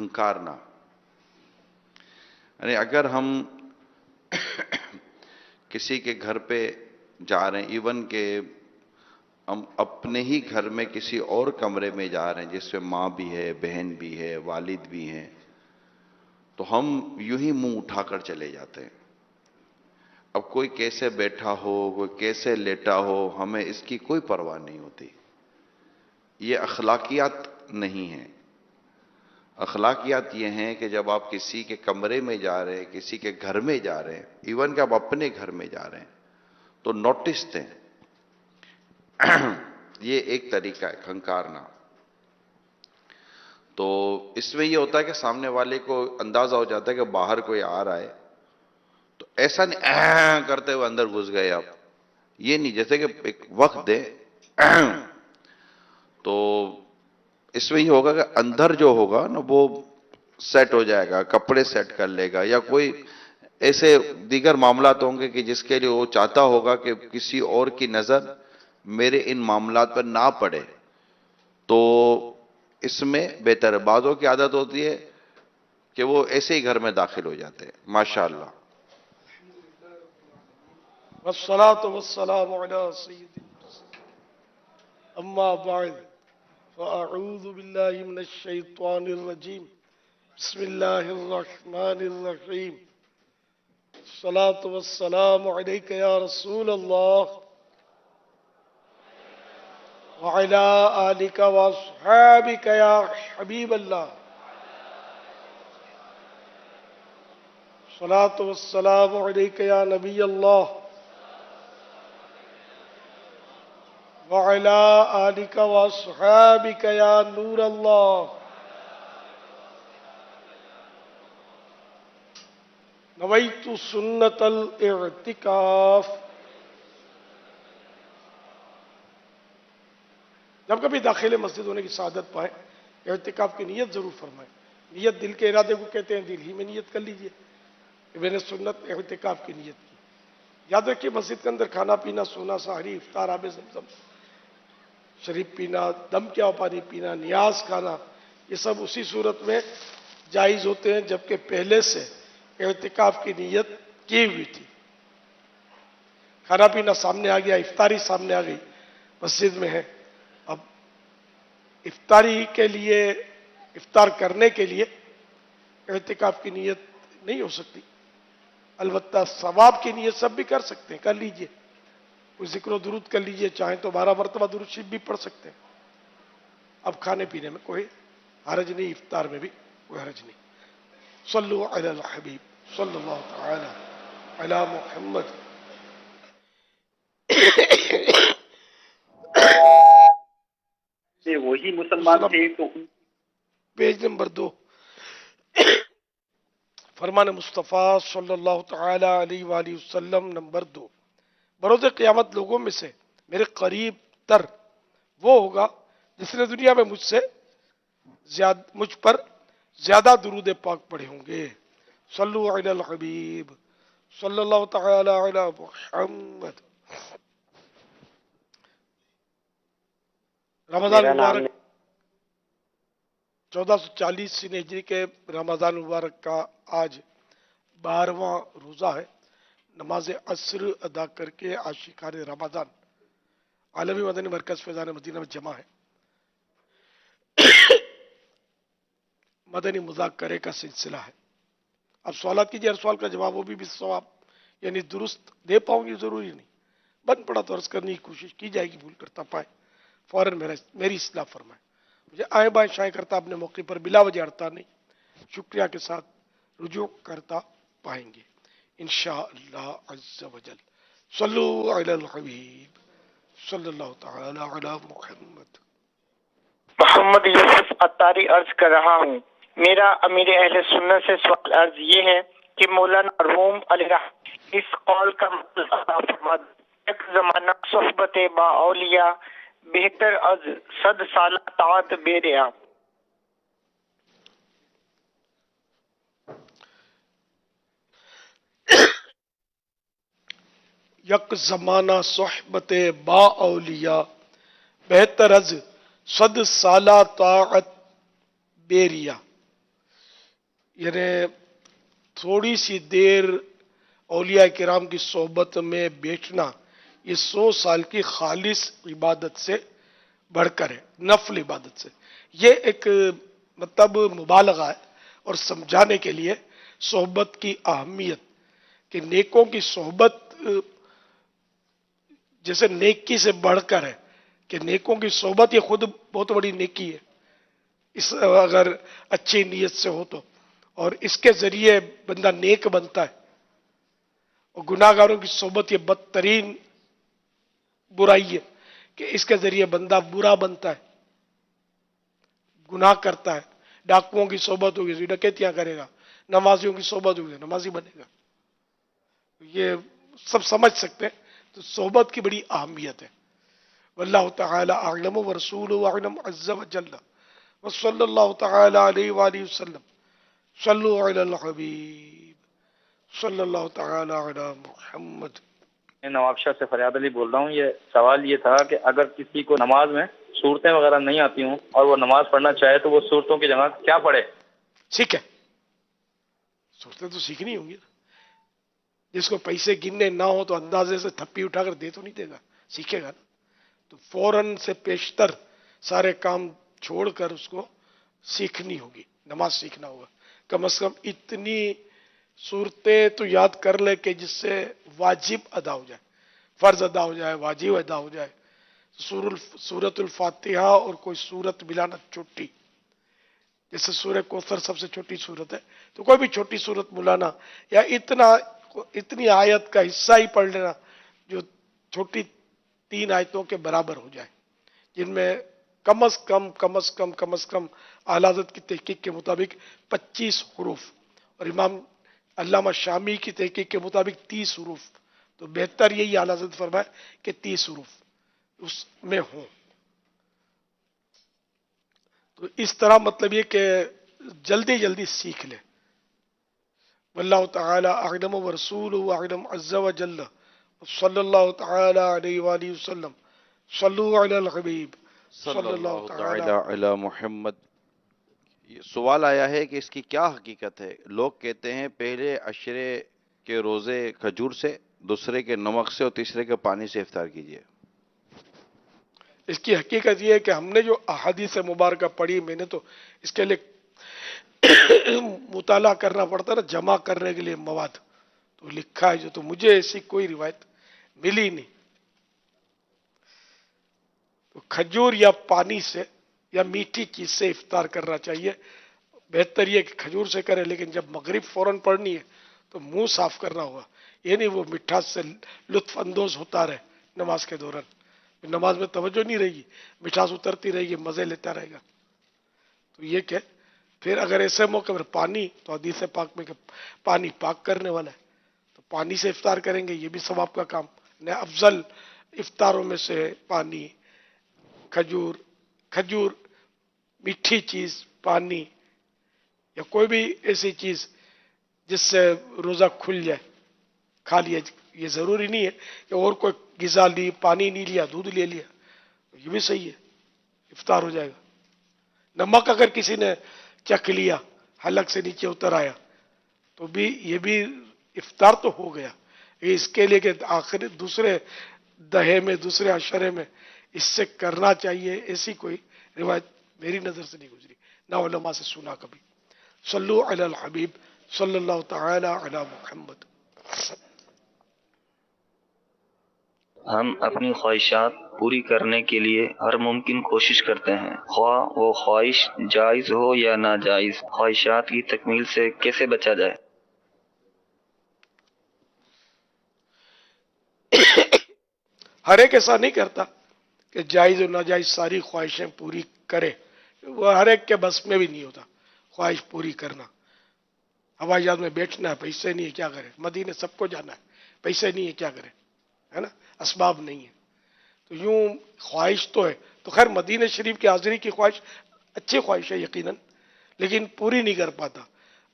ہنکارنا. یعنی اگر ہم کسی کے گھر پہ جا رہے ہیں، ایون کہ ہم اپنے ہی گھر میں کسی اور کمرے میں جا رہے ہیں جس میں ماں بھی ہے، بہن بھی ہے، والد بھی ہیں، تو ہم یوں ہی منہ اٹھا کر چلے جاتے ہیں. اب کوئی کیسے بیٹھا ہو، کوئی کیسے لیٹا ہو، ہمیں اس کی کوئی پرواہ نہیں ہوتی. یہ اخلاقیات نہیں ہیں. اخلاقیات یہ ہیں کہ جب آپ کسی کے کمرے میں جا رہے ہیں، کسی کے گھر میں جا رہے ہیں، ایون کہ آپ اپنے گھر میں جا رہے ہیں، تو نوٹس دیں. یہ ایک طریقہ ہے ہنکارنا. تو اس میں یہ ہوتا ہے کہ سامنے والے کو اندازہ ہو جاتا ہے کہ باہر کوئی آ رہا ہے، تو ایسا نہیں کرتے ہوئے اندر گھس گئے آپ. یہ نہیں، جیسے کہ ایک وقت دیں. تو اس میں یہ ہوگا کہ اندر جو ہوگا نا وہ سیٹ ہو جائے گا، کپڑے سیٹ کر لے گا، یا کوئی ایسے دیگر معاملات ہوں گے کہ جس کے لیے وہ چاہتا ہوگا کہ کسی اور کی نظر میرے ان معاملات پر نہ پڑے. تو اس میں بہتر ہے. بعضوں کی عادت ہوتی ہے کہ وہ ایسے ہی گھر میں داخل ہو جاتے ہیں. ماشاءاللہ. والصلاة والسلام على سيد المرسلين أما بعد فأعوذ بالله من الشيطان الرجيم بسم الله الرحمن الرحيم الصلاة والسلام عليك يا رسول الله وعلى آلك وأصحابك يا حبيب الله الصلاة والسلام عليك يا نبي الله وعلى آلك وأصحابك يا نور الله نويت سنة الاعتكاف. جب کبھی داخل مسجد ہونے کی سعادت پائیں، اعتکاف کی نیت ضرور فرمائیں. نیت دل کے ارادے کو کہتے ہیں، دل ہی میں نیت کر لیجئے کہ میں نے سنت اعتکاف کی نیت کی. یاد رکھیے مسجد کے اندر کھانا پینا، سونا، سحری، افطار، آب زمزم شریف پینا، دم کیا پانی پینا، نیاز کھانا، یہ سب اسی صورت میں جائز ہوتے ہیں جبکہ پہلے سے اعتکاف کی نیت کی ہوئی تھی. کھانا پینا سامنے آ گیا، افطاری سامنے آ گئی، مسجد میں ہے. اب افطاری کے لیے، افطار کرنے کے لیے اعتکاف کی نیت نہیں ہو سکتی. البتہ ثواب کی نیت سب بھی کر سکتے ہیں، کر لیجئے. کوئی ذکر و درود کر لیجئے، چاہیں تو 12 مرتبہ درود شریف بھی پڑھ سکتے ہیں. اب کھانے پینے میں کوئی حرج نہیں، افطار میں بھی کوئی حرج نہیں. صلو علی الحبیب صلی اللہ تعالی علی محمد. وہی مسلمان تھے تو پیج نمبر 2، فرمان مصطفیٰ صلی اللہ تعالی علیہ وآلہ وسلم نمبر 2. بروز قیامت لوگوں میں سے میرے قریب تر وہ ہوگا جس نے دنیا میں مجھ پر زیادہ درود پاک پڑھے ہوں گے. صلو علی الحبیب صلی اللہ تعالی علی محمد. رمضان مبارک 1440 ہجری کے رمضان مبارک کا آج 12واں روزہ ہے. نماز عصر ادا کر کے عاشقان رمضان عالمی مدنی مرکز فیضان مدینہ میں جمع ہے. مدنی مذاکرے کا سلسلہ ہے. اب سوالات کیجیے، ہر سوال کا جواب وہ بھی ثواب یعنی درست دے پاؤں گی ضروری نہیں، بن پڑا تو عرض کرنے کی کوشش کی جائے گی، بھول کرتا پائے فوراً میری اصلاح فرمائے. مجھے آئیں بائیں شائیں کرتا اپنے موقع پر بلا وجہ اڑتا نہیں، شکریہ کے ساتھ رجوع کرتا پائیں گے انشاءاللہ عز و جل. صلو علی الحبیب صلی اللہ تعالی علی محمد. محمد یوسف اتاری عرض کر رہا ہوں. میرا امیر اہل سنت سے سوال عرض یہ ہے کہ مولانا روم علیہ رحمۃ اس قول کا مطلب عطا فرما دیں. ایک زمانہ صحبت با اولیاء بہتر از 100 سالہ طاعت بے ریا. یک زمانہ صحبت با اولیاء بہتر از 100 سالہ طاعت بے ریا. یعنی تھوڑی سی دیر اولیاء کرام کی صحبت میں بیٹھنا یہ 100 سال کی خالص عبادت سے بڑھ کر ہے، نفل عبادت سے. یہ ایک مطلب مبالغہ ہے اور سمجھانے کے لیے صحبت کی اہمیت کہ نیکوں کی صحبت جیسے نیکی سے بڑھ کر ہے کہ نیکوں کی صحبت یہ خود بہت بڑی نیکی ہے اس اگر اچھی نیت سے ہو تو، اور اس کے ذریعے بندہ نیک بنتا ہے. اور گناہ گاروں کی صحبت یہ بدترین برائی ہے کہ اس کے ذریعے بندہ برا بنتا ہے، گناہ کرتا ہے. ڈاکوؤں کی صحبت ہوگی تو ڈکیتیاں کرے گا، نمازیوں کی صحبت ہوگی تو نمازی بنے گا. یہ سب سمجھ سکتے ہیں. تو صحبت کی بڑی اہمیت ہے. واللہ تعالی اعلم ورسولہ اعلم عز وجل وصلی اللہ تعالی علیہ وآلہ وسلم. صلو علی الحبیب صلی اللہ تعالی علی محمد. میں نواب شاہ سے فریاد علی بول رہا ہوں. یہ سوال یہ تھا کہ اگر کسی کو نماز میں صورتیں وغیرہ نہیں آتی ہوں اور وہ نماز پڑھنا چاہے تو وہ صورتوں کی جگہ کیا پڑھے؟ ٹھیک ہے، صورتیں تو سیکھنی ہوں گی نا. جس کو پیسے گننے نہ ہو تو اندازے سے تھپی اٹھا کر دے تو نہیں دے گا، سیکھے گا نا. تو فوراً سے پیشتر سارے کام چھوڑ کر اس کو سیکھنی ہوگی، نماز سیکھنا ہوگا. کم از کم اتنی صورتیں تو یاد کر لے کہ جس سے واجب ادا ہو جائے، فرض ادا ہو جائے، واجب ادا ہو جائے. سورت الفاتحہ اور کوئی صورت ملانا چھوٹی، جیسے سورہ کوثر سب سے چھوٹی صورت ہے تو کوئی بھی چھوٹی صورت ملانا یا اتنی آیت کا حصہ ہی پڑھ لینا جو چھوٹی 3 آیتوں کے برابر ہو جائے، جن میں کم از کم اعلی حضرت کی تحقیق کے مطابق 25 حروف اور امام علامہ شامی کی تحقیق کے مطابق 30 حروف. تو بہتر یہی اعلی حضرت فرمائے کہ 30 حروف اس میں ہوں. تو اس طرح مطلب یہ کہ جلدی سیکھ لے. واللہ تعالی اعلم ورسولہ اعلم عز وجل صلی اللہ تعالی علیہ وآلہ وسلم. صلو علی الحبیب صلی اللہ تعالی علی محمد. یہ سوال آیا ہے کہ اس کی کیا حقیقت ہے؟ لوگ کہتے ہیں پہلے عشرے کے روزے کھجور سے، دوسرے کے نمک سے اور تیسرے کے پانی سے افطار کیجیے. اس کی حقیقت یہ ہے کہ ہم نے جو احادیث مبارکہ پڑھی، میں نے تو اس کے لیے مطالعہ کرنا پڑتا نا، جمع کرنے کے لیے مواد تو لکھا ہے جو، تو مجھے ایسی کوئی روایت ملی نہیں. تو کھجور یا پانی سے یا میٹھی چیز سے افطار کرنا چاہیے. بہتر یہ کہ کھجور سے کرے، لیکن جب مغرب فوراً پڑھنی ہے تو منہ صاف کرنا ہوگا. یہ نہیں وہ مٹھاس سے لطف اندوز ہوتا رہے نماز کے دوران، نماز میں توجہ نہیں رہے گی، مٹھاس اترتی رہے گی، مزے لیتا رہے گا. تو یہ کہ پھر اگر ایسے موقع پر پانی، تو حدیث پاک میں کہ پانی پاک کرنے والا ہے، تو پانی سے افطار کریں گے، یہ بھی ثواب کا کام. افضل افطاروں میں سے پانی، کھجور، میٹھی چیز، پانی یا کوئی بھی ایسی چیز جس سے روزہ کھل جائے کھا لیا. یہ ضروری نہیں ہے کہ اور کوئی غذا لی، پانی نہیں لیا، دودھ لے لیا، یہ بھی صحیح ہے، افطار ہو جائے گا. نمک اگر کسی نے چکھ لیا، حلق سے نیچے اتر آیا تو بھی یہ بھی افطار تو ہو گیا. اس کے لیے کہ آخر دوسرے دہے میں، دوسرے عشرے میں اس سے کرنا چاہیے، ایسی کوئی روایت میری نظر سے نہیں گزری، نہ علماء سے سنا کبھی. صلو علی الحبیب صلی اللہ تعالی علی محمد. ہم اپنی خواہشات پوری کرنے کے لیے ہر ممکن کوشش کرتے ہیں، خواہ وہ خواہش جائز ہو یا ناجائز. خواہشات کی تکمیل سے کیسے بچا جائے؟ ہر ایک ایسا نہیں کرتا کہ جائز و ناجائز ساری خواہشیں پوری کرے، وہ ہر ایک کے بس میں بھی نہیں ہوتا خواہش پوری کرنا. ہوائی جہاز میں بیٹھنا ہے، پیسے نہیں ہے، کیا کرے؟ مدینے سب کو جانا ہے، پیسے نہیں ہے، کیا کرے؟ ہے نا، اسباب نہیں ہے. تو یوں خواہش تو ہے. تو خیر مدینہ شریف کی حاضری کی خواہش اچھی خواہش ہے یقیناً، لیکن پوری نہیں کر پاتا.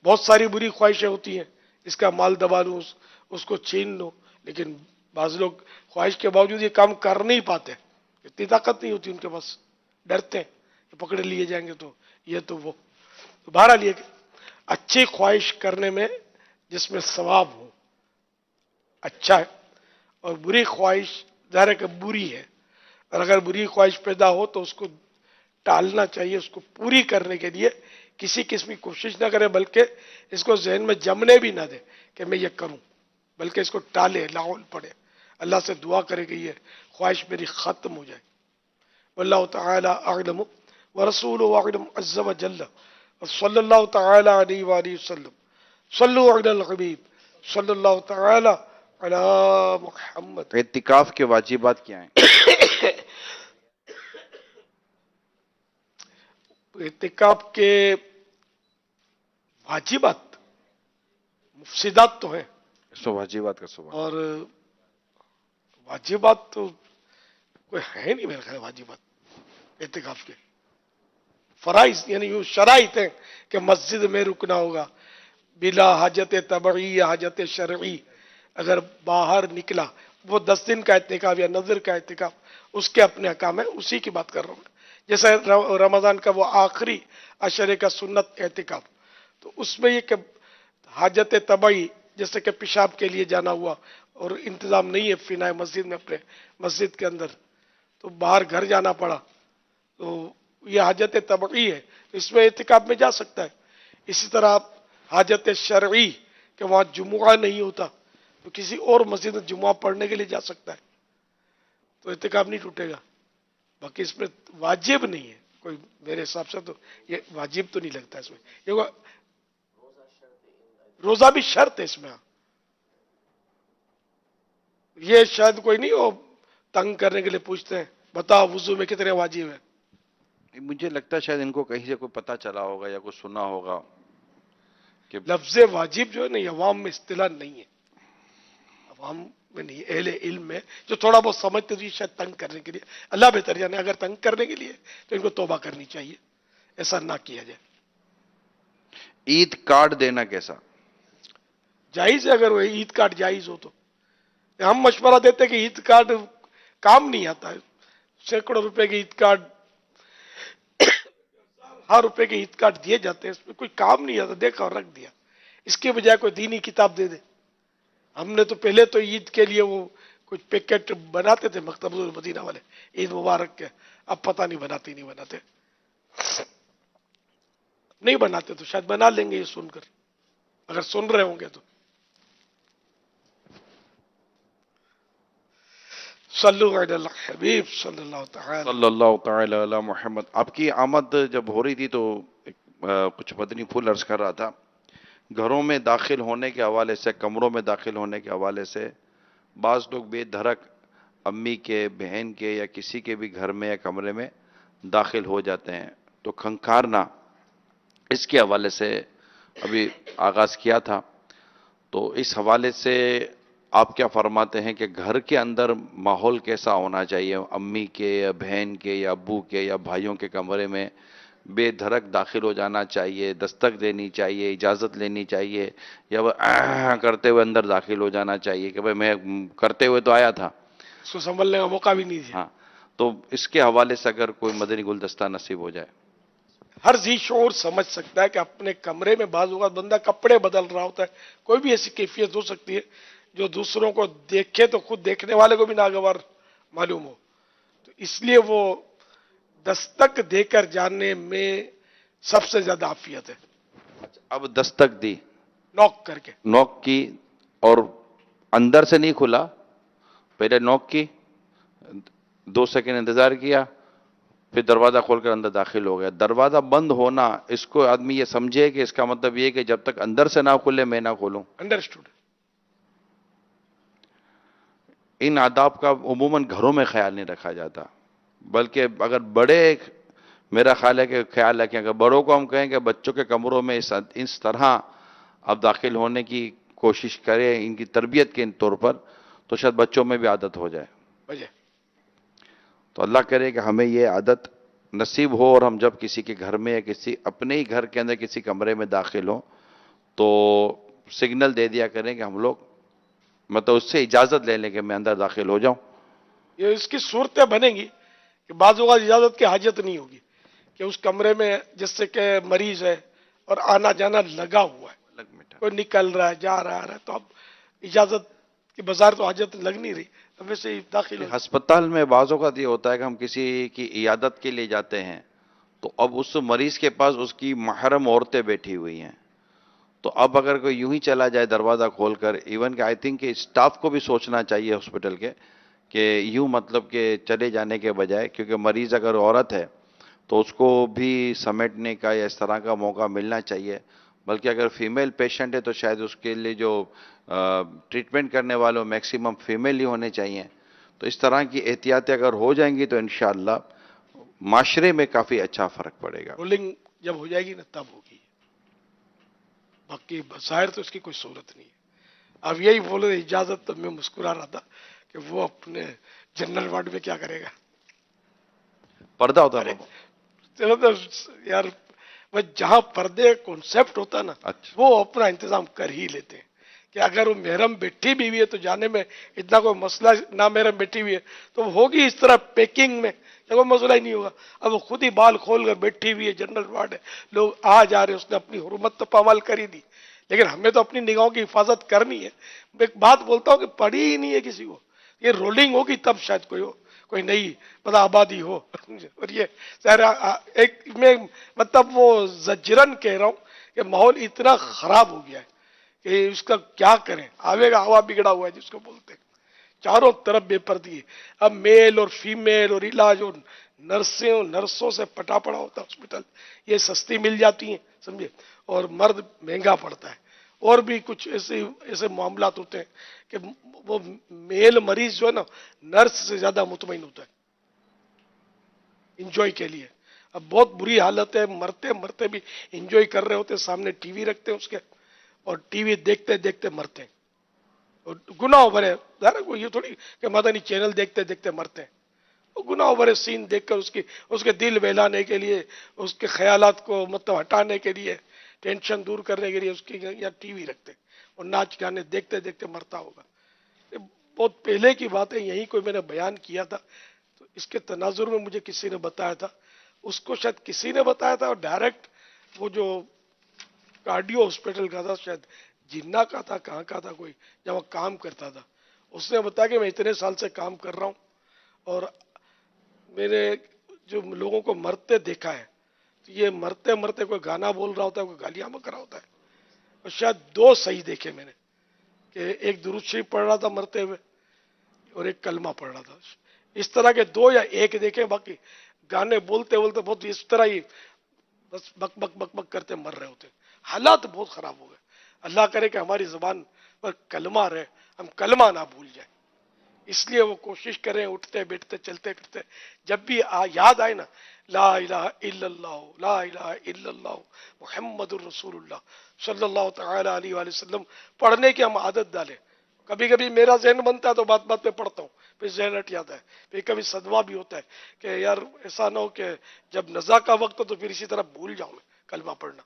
بہت ساری بری خواہشیں ہوتی ہیں، اس کا مال دبا لوں، اس کو چھین لوں، لیکن بعض لوگ خواہش کے باوجود یہ کام کر نہیں پاتے، اتنی طاقت نہیں ہوتی ان کے پاس، ڈرتے ہیں کہ پکڑے لیے جائیں گے تو یہ تو وہ. تو بہرحال یہ کہ اچھی خواہش کرنے میں جس میں ثواب ہو اچھا ہے، اور بری خواہش ظاہر ہے کہ بری ہے، اور اگر بری خواہش پیدا ہو تو اس کو ٹالنا چاہیے، اس کو پوری کرنے کے لیے کسی قسم کی کوشش نہ کرے، بلکہ اس کو ذہن میں جمنے بھی نہ دے کہ میں یہ کروں، بلکہ اس کو ٹالے، لاحول پڑے، اللہ سے دعا کرے کہ یہ خواہش میری ختم ہو جائے۔ واللہ تعالی اعلم ورسولہ اعلم عز وجل، صلی اللہ تعالی علیہ وآلہ وسلم، صلو علی الحبیب صلی اللہ تعالی علی محمد۔ اعتکاف کے واجبات کیا ہیں؟ اعتکاف کے واجبات مفسدات تو ہیں، سو واجبات کا سوال۔ اور واجبات تو کوئی ہے نہیں میرے خیال واجبات اعتکاف کے، فرائض یعنی یوں شرائط ہیں کہ مسجد میں رکنا ہوگا بلا حاجت طبعی یا حاجت شرعی، اگر باہر نکلا وہ 10 دن کا اعتکاف یا نظر کا اعتکاف اس کے اپنے احکام ہیں، اسی کی بات کر رہا ہوں میں، جیسے رمضان کا وہ آخری عشرے کا سنت اعتکاف، تو اس میں یہ کہ حاجت طبعی جیسے کہ پیشاب کے لیے جانا ہوا اور انتظام نہیں ہے فنائے مسجد میں اپنے مسجد کے اندر، تو باہر گھر جانا پڑا، تو یہ حاجت طبعی ہے، تو اس میں اعتکاف میں جا سکتا ہے۔ اسی طرح حاجت شرعی کہ وہاں جمعہ نہیں ہوتا تو کسی اور مسجد میں جمعہ پڑھنے کے لیے جا سکتا ہے، تو اعتکاف نہیں ٹوٹے گا۔ باقی اس میں واجب نہیں ہے کوئی، میرے حساب سے تو یہ واجب تو نہیں لگتا اس میں، یہ روزہ بھی شرط ہے اس میں، یہ شاید کوئی نہیں ہو تنگ کرنے کے لیے پوچھتے ہیں بتا وضو میں کتنے واجب ہیں۔ مجھے لگتا ہے شاید ان کو کہیں سے کوئی پتہ چلا ہوگا یا کوئی سنا ہوگا کہ لفظ واجب جو ہے نا یہ عوام میں اصطلاح نہیں ہے، عوام میں نہیں، اہل علم میں جو تھوڑا بہت سمجھتے تھے شاید تنگ کرنے کے لیے، اللہ بہتر جانے، اگر تنگ کرنے کے لیے تو ان کو توبہ کرنی چاہیے، ایسا نہ کیا جائے۔ عید کارڈ دینا کیسا؟ جائز ہے اگر وہ عید کارڈ جائز ہو تو، ہم مشورہ دیتے کہ عید کارڈ کام نہیں آتا ہے، سینکڑوں روپے کے عید کارڈ، ہر روپے کے عید کارڈ دیے جاتے ہیں، اس میں کوئی کام نہیں آتا، دیکھا اور رکھ دیا، اس کے بجائے کوئی دینی کتاب دے دے۔ ہم نے تو پہلے تو عید کے لیے وہ کچھ پیکٹ بناتے تھے مکتبۃ المدینہ والے عید مبارک کے، اب پتہ نہیں بناتے نہیں بناتے، نہیں بناتے تو شاید بنا لیں گے یہ سن کر، اگر سن رہے ہوں گے تو۔ صلو علی الحبیب صلی اللہ تعالی۔ صلی اللہ تعالی علی محمد۔ آپ کی آمد جب ہو رہی تھی تو کچھ مدنی پھول عرض کر رہا تھا، گھروں میں داخل ہونے کے حوالے سے، کمروں میں داخل ہونے کے حوالے سے بعض لوگ بے دھڑک امی کے، بہن کے یا کسی کے بھی گھر میں یا کمرے میں داخل ہو جاتے ہیں، تو کھنکارنا، اس کے حوالے سے ابھی آغاز کیا تھا، تو اس حوالے سے آپ کیا فرماتے ہیں کہ گھر کے اندر ماحول کیسا ہونا چاہیے؟ امی کے یا بہن کے یا ابو کے یا بھائیوں کے کمرے میں بے دھڑک داخل ہو جانا چاہیے، دستک دینی چاہیے، اجازت لینی چاہیے، یا وہ کرتے ہوئے اندر داخل ہو جانا چاہیے کہ بھئی میں کرتے ہوئے تو آیا تھا؟ اس کو سنبھلنے کا موقع بھی نہیں دیا۔ ہاں، تو اس کے حوالے سے اگر کوئی مدنی گلدستہ نصیب ہو جائے۔ ہر ذی شعور سمجھ سکتا ہے کہ اپنے کمرے میں بعض اوقات بندہ کپڑے بدل رہا ہوتا ہے، کوئی بھی ایسی کیفیت ہو سکتی ہے جو دوسروں کو دیکھے تو خود دیکھنے والے کو بھی ناگوار معلوم ہو، تو اس لیے وہ دستک دے کر جانے میں سب سے زیادہ عافیت ہے، اب دستک دی، نوک کر کے۔ نوک کی، اور اندر سے نہیں کھلا، پہلے نوک کی، 2 سیکنڈ انتظار کیا، پھر دروازہ کھول کر اندر داخل ہو گیا۔ دروازہ بند ہونا، اس کو آدمی یہ سمجھے کہ اس کا مطلب یہ کہ جب تک اندر سے نہ کھلے میں نہ کھولوں۔ انڈرسٹوڈ۔ ان آداب کا عموماً گھروں میں خیال نہیں رکھا جاتا، بلکہ اگر بڑے، میرا خیال ہے کہ خیال رکھیں، اگر بڑوں کو ہم کہیں کہ بچوں کے کمروں میں اس طرح اب داخل ہونے کی کوشش کریں ان کی تربیت کے طور پر، تو شاید بچوں میں بھی عادت ہو جائے۔ وجہ تو اللہ کرے کہ ہمیں یہ عادت نصیب ہو، اور ہم جب کسی کے گھر میں یا کسی اپنے ہی گھر کے اندر کسی کمرے میں داخل ہوں تو سگنل دے دیا کریں کہ ہم لوگ، مطلب اس سے اجازت لے لیں کہ میں اندر داخل ہو جاؤں۔ یہ اس کی صورتیں بنیں گی کہ بعض اوقات اجازت کی حاجت نہیں ہوگی، کہ اس کمرے میں جس سے کہ مریض ہے، اور آنا جانا لگا ہوا ہے، لگ مٹا کوئی نکل رہا ہے جا رہا ہے، تو اب اجازت کی بظاہر تو حاجت لگ نہیں رہی، اب ویسے ہی داخل ہو. ہسپتال میں بعض اوقات یہ ہوتا ہے کہ ہم کسی کی عیادت کے لیے جاتے ہیں تو اب اس مریض کے پاس اس کی محرم عورتیں بیٹھی ہوئی ہیں، تو اب اگر کوئی یوں ہی چلا جائے دروازہ کھول کر، ایون کہ آئی تھنک کہ اسٹاف کو بھی سوچنا چاہیے ہاسپٹل کے کہ یوں مطلب کہ چلے جانے کے بجائے، کیونکہ مریض اگر عورت ہے تو اس کو بھی سمیٹنے کا یا اس طرح کا موقع ملنا چاہیے. بلکہ اگر فیمیل پیشنٹ ہے تو شاید اس کے لیے جو ٹریٹمنٹ کرنے والوں میکسیمم فیمیل ہی ہونے چاہیے. تو اس طرح کی احتیاطیں اگر ہو جائیں گی تو انشاءاللہ معاشرے میں کافی اچھا فرق پڑے گا. رولنگ جب ہو جائے گی نا تب ہوگی، باقی بظاہر تو اس کی کوئی صورت نہیں ہے. اب یہی بولے اجازت، تو میں مسکرا رہا تھا کہ وہ اپنے جنرل وارڈ میں کیا کرے گا. پردہ ہوتا ہے ارے بابا. چلو تو یار، وہ جہاں پردے کانسیپٹ ہوتا نا اچھا. وہ اپنا انتظام کر ہی لیتے ہیں کہ اگر وہ محرم بیٹھی بھی ہوئی ہے تو جانے میں اتنا کوئی مسئلہ، نہ محرم بیٹھی ہوئی ہے تو وہ ہوگی اس طرح پیکنگ میں کہ کوئی مسئلہ ہی نہیں ہوگا. اب وہ خود ہی بال کھول کر بیٹھی ہوئی ہے، جنرل وارڈ ہے، لوگ آ جا رہے، اس نے اپنی حرمت تو پامال کر ہی دی، لیکن ہمیں تو اپنی نگاہوں کی حفاظت کرنی ہے. میں ایک بات بولتا ہوں کہ پڑھی ہی نہیں ہے کسی کو، یہ رولنگ ہوگی تب شاید کوئی نئی پتہ آبادی ہو. اور یہ ظاہر ایک میں مطلب وہ زجرن کہہ رہا ہوں کہ ماحول اتنا خراب ہو گیا ہے کہ اس کا کیا کریں. آوے گا ہوا بگڑا ہوا ہے جس کو بولتے ہیں، چاروں طرف بے پردگی ہے. اب میل اور فیمیل اور علاج اور نرسوں سے پٹا پڑا ہوتا ہے ہاسپٹل، یہ سستی مل جاتی ہیں سمجھے، اور مرد مہنگا پڑتا ہے. اور بھی کچھ ایسے معاملات ہوتے ہیں کہ وہ میل مریض جو ہے نا نرس سے زیادہ مطمئن ہوتا ہے انجوائے کے لیے. اب بہت بری حالت ہے، مرتے مرتے بھی انجوائے کر رہے ہوتے، سامنے ٹی وی رکھتے ہیں اس کے، اور ٹی وی دیکھتے دیکھتے مرتے ہیں. اور گناہ بھرے، یہ تھوڑی کہ مدنی چینل دیکھتے دیکھتے مرتے ہیں. وہ گناہ بھرے سین دیکھ کر اس کے دل بہلانے کے لیے، اس کے خیالات کو مطلب ہٹانے کے لیے، ٹینشن دور کرنے کے لیے اس کی یا ٹی وی رکھتے اور ناچ گانے دیکھتے دیکھتے مرتا ہوگا. یہ بہت پہلے کی بات ہے، یہی کوئی میں نے بیان کیا تھا تو اس کے تناظر میں مجھے کسی نے بتایا تھا، اس کو شاید کسی نے بتایا تھا، اور ڈائریکٹ وہ جو کارڈیو ہاسپٹل کا تھا، شاید جنہ کا تھا، کہاں کا تھا، کوئی جب وہ کام کرتا تھا، اس نے بتایا کہ میں اتنے سال سے کام کر رہا ہوں اور میں نے جو لوگوں کو مرتے دیکھا ہے تو یہ مرتے مرتے کوئی گانا بول رہا ہوتا ہے، کوئی گالیاں بک رہا ہوتا ہے. اور شاید دو صحیح دیکھے میں نے کہ ایک درود شریف پڑھ رہا تھا مرتے ہوئے اور ایک کلمہ پڑھ رہا تھا. اس طرح کے دو یا ایک دیکھے، باقی گانے بولتے بولتے بہت اس طرح ہی بس بک بک بک بک کرتے مر رہے ہوتے. حالات بہت خراب ہو گئے. اللہ کرے کہ ہماری زبان پر کلمہ رہے، ہم کلمہ نہ بھول جائیں. اس لیے وہ کوشش کریں، اٹھتے بیٹھتے چلتے کرتے جب بھی یاد آئے نا، لا الہ الا اللہ، لا الہ الا اللہ محمد الرسول اللہ صلی اللہ تعالی علیہ وآلہ وسلم پڑھنے کی ہم عادت ڈالیں. کبھی کبھی میرا ذہن بنتا ہے تو بات بات پہ پڑھتا ہوں، پھر ذہن ہٹ جاتا ہے. پھر کبھی صدمہ بھی ہوتا ہے کہ یار ایسا نہ ہو کہ جب نزا کا وقت ہو تو پھر اسی طرح بھول جاؤں میں کلمہ پڑھنا.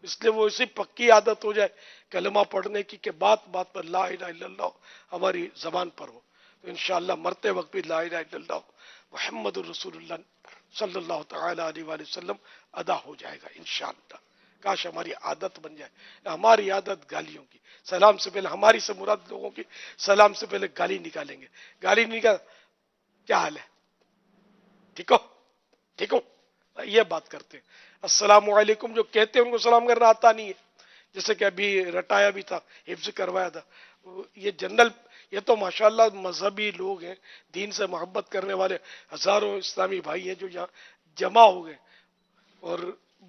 اس لیے وہ اسی پکی عادت ہو جائے کلمہ پڑھنے کی کہ بات بات پر لا الہ الا اللہ ہماری زبان پر ہو، تو انشاءاللہ مرتے وقت بھی لا الہ الا اللہ محمد الرسول اللہ صلی اللہ تعالی علیہ وآلہ وسلم ادا ہو جائے گا انشاءاللہ. کاش ہماری عادت بن جائے. ہماری عادت گالیوں کی، سلام سے پہلے ہماری سے مراد لوگوں کی سلام سے پہلے گالی نکالیں گے. گالی نکال، کیا حال ہے، ٹھیک ہو، ٹھیک ہو، یہ بات کرتے ہیں. السلام علیکم جو کہتے ہیں ان کو سلام کرنا آتا نہیں ہے، جیسے کہ ابھی رٹایا بھی تھا، حفظ کروایا تھا. یہ جنرل، یہ تو ماشاءاللہ مذہبی لوگ ہیں، دین سے محبت کرنے والے ہزاروں اسلامی بھائی ہیں جو یہاں جمع ہو گئے. اور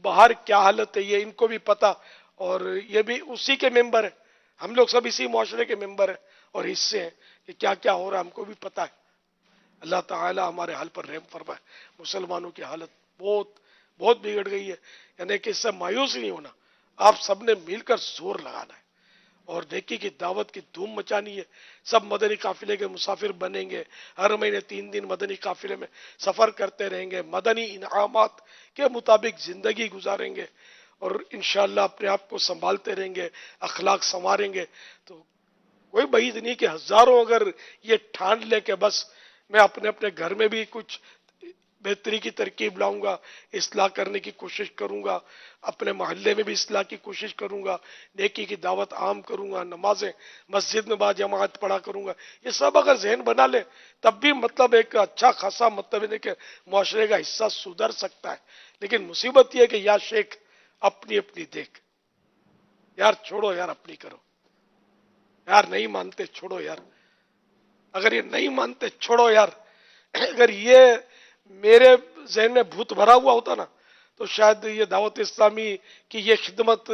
باہر کیا حالت ہے یہ ان کو بھی پتا، اور یہ بھی اسی کے ممبر ہیں. ہم لوگ سب اسی معاشرے کے ممبر ہیں اور حصے ہیں کہ کیا کیا ہو رہا ہے ہم کو بھی پتا ہے. اللہ تعالی ہمارے حال پر رحم فرمائے. مسلمانوں کی حالت بہت بہت بگڑ گئی ہے، یعنی کہ اس سے مایوس نہیں ہونا، آپ سب نے مل کر زور لگانا ہے اور نیکی کی دعوت کی دھوم مچانی ہے. سب مدنی قافلے کے مسافر بنیں گے، ہر مہینے 3 دن مدنی قافلے میں سفر کرتے رہیں گے، مدنی انعامات کے مطابق زندگی گزاریں گے اور انشاءاللہ اپنے آپ کو سنبھالتے رہیں گے، اخلاق سنواریں گے. تو کوئی بعید نہیں کہ ہزاروں اگر یہ ٹھان لے کہ بس میں اپنے اپنے گھر میں بھی کچھ بہتری کی ترکیب لاؤں گا, اصلاح کرنے کی کوشش کروں گا, اپنے محلے میں بھی اصلاح کی کوشش کروں گا, نیکی کی دعوت عام کروں گا, نمازیں مسجد میں با جماعت پڑھا کروں گا. یہ سب اگر ذہن بنا لے تب بھی مطلب ایک اچھا خاصا مطلب ہے کہ معاشرے کا حصہ سدھر سکتا ہے. لیکن مصیبت یہ ہے کہ یا شیخ اپنی اپنی دیکھ, یار چھوڑو یار اپنی کرو, یار نہیں مانتے چھوڑو یار, اگر یہ نہیں مانتے چھوڑو یار. اگر یہ میرے ذہن میں بھوت بھرا ہوا ہوتا نا تو شاید یہ دعوت اسلامی کی یہ خدمت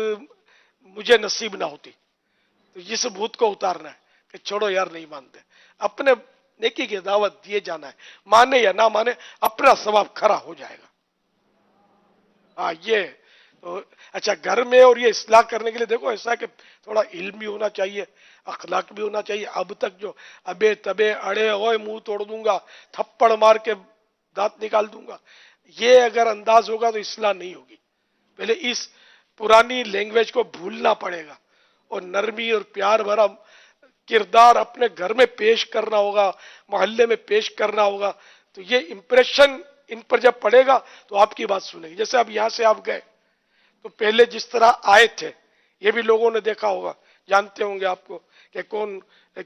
مجھے نصیب نہ ہوتی. تو اس بھوت کو اتارنا ہے کہ چھوڑو یار نہیں مانتے, اپنے نیکی کی دعوت دیے جانا ہے, مانے یا نہ مانے اپنا ثواب کھڑا ہو جائے گا. ہاں یہ تو اچھا گھر میں اور یہ اصلاح کرنے کے لیے دیکھو ایسا ہے کہ تھوڑا علم بھی ہونا چاہیے, اخلاق بھی ہونا چاہیے. اب تک جو ابے تبے اڑے ہوئے منہ توڑ دوں گا, تھپڑ مار کے دانت نکال دوں گا, یہ اگر انداز ہوگا تو اصلاح نہیں ہوگی. پہلے اس پرانی لینگویج کو بھولنا پڑے گا اور نرمی اور پیار بھرا کردار اپنے گھر میں پیش کرنا ہوگا, محلے میں پیش کرنا ہوگا. تو یہ امپریشن ان پر جب پڑے گا تو آپ کی بات سنیں گے. جیسے اب یہاں سے آپ گئے تو پہلے جس طرح آئے تھے یہ بھی لوگوں نے دیکھا ہوگا, جانتے ہوں گے آپ کو کہ کون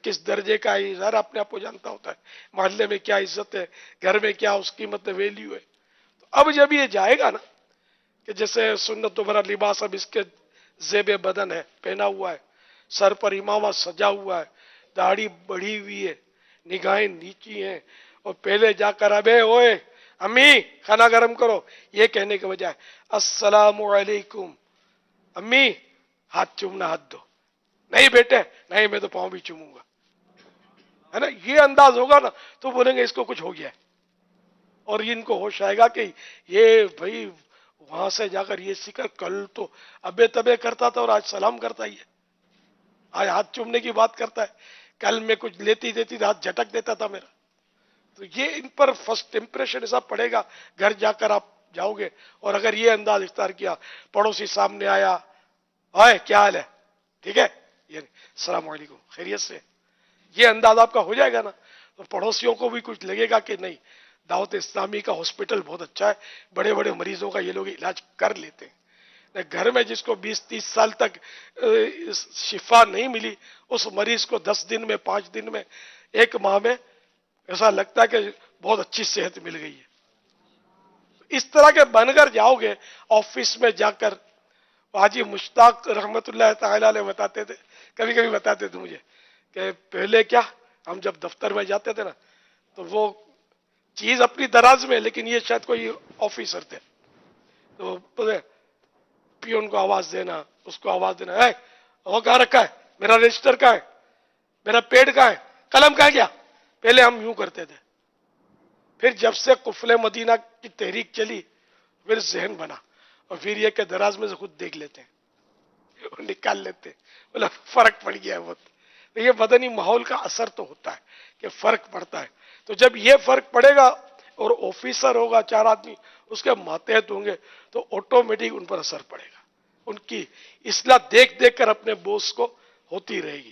کس درجے کا ہے. ظاہر اپنے آپ کو جانتا ہوتا ہے محلے میں کیا عزت ہے, گھر میں کیا اس کی مطلب ویلیو ہے. تو اب جب یہ جائے گا نا کہ جیسے سنت و برا لباس اب اس کے زیب بدن ہے, پہنا ہوا ہے, سر پر امامہ سجا ہوا ہے, داڑھی بڑھی ہوئی ہے, نگاہیں نیچی ہیں, اور پہلے جا کر ابے ہوئے امی کھانا گرم کرو یہ کہنے کے بجائے السلام علیکم امی ہاتھ چومنا ہاتھ دو, نہیں بیٹے نہیں میں تو پاؤں بھی چوموں گا, ہے نا. یہ انداز ہوگا نا تو بولیں گے اس کو کچھ ہو گیا ہے. اور ان کو ہوش آئے گا کہ یہ بھائی وہاں سے جا کر یہ سیکھ کر کل تو ابے تبے کرتا تھا اور آج سلام کرتا ہی ہے, آج ہاتھ چومنے کی بات کرتا ہے, کل میں کچھ لیتی دیتی ہاتھ جھٹک دیتا تھا میرا. تو یہ ان پر فرسٹ امپریشن ایسا پڑے گا. گھر جا کر آپ جاؤ گے اور اگر یہ انداز اختیار کیا, پڑوسی سامنے آیا, اوئے کیا حال ہے, ٹھیک ہے, یعنی السلام علیکم خیریت سے, یہ انداز آپ کا ہو جائے گا نا تو پڑوسیوں کو بھی کچھ لگے گا کہ نہیں دعوت اسلامی کا ہاسپٹل بہت اچھا ہے, بڑے بڑے مریضوں کا یہ لوگ علاج کر لیتے ہیں. گھر میں جس کو 20-30 سال تک شفا نہیں ملی اس مریض کو 10 دن میں 5 دن میں 1 ماہ میں ایسا لگتا ہے کہ بہت اچھی صحت مل گئی ہے. اس طرح کے بن کر جاؤ گے آفس میں جا کر. حاجی مشتاق رحمت اللہ تعالی علیہ بتاتے تھے, کبھی کبھی بتاتے تھے مجھے کہ پہلے کیا ہم جب دفتر میں جاتے تھے نا تو وہ چیز اپنی دراز میں, لیکن یہ شاید کوئی آفیسر تھے تو پیون کو آواز دینا, اس کو آواز دینا, اے وہ کہاں رکھا ہے, میرا رجسٹر کہاں ہے, میرا پیڈ کہاں ہے, قلم کہاں گیا. پہلے ہم یوں کرتے تھے, پھر جب سے قفل مدینہ کی تحریک چلی پھر ذہن بنا, اور پھر یہ کہ دراز میں سے خود دیکھ لیتے ہیں اور نکال لیتے, بولا فرق پڑ گیا ہے بہت. تو یہ بدنی ماحول کا اثر تو ہوتا ہے کہ فرق پڑتا ہے. تو جب یہ فرق پڑے گا اور آفیسر ہوگا 4 آدمی اس کے ماتحت ہوں گے تو آٹومیٹک ان پر اثر پڑے گا, ان کی اصلاح دیکھ دیکھ کر اپنے بوس کو ہوتی رہے گی.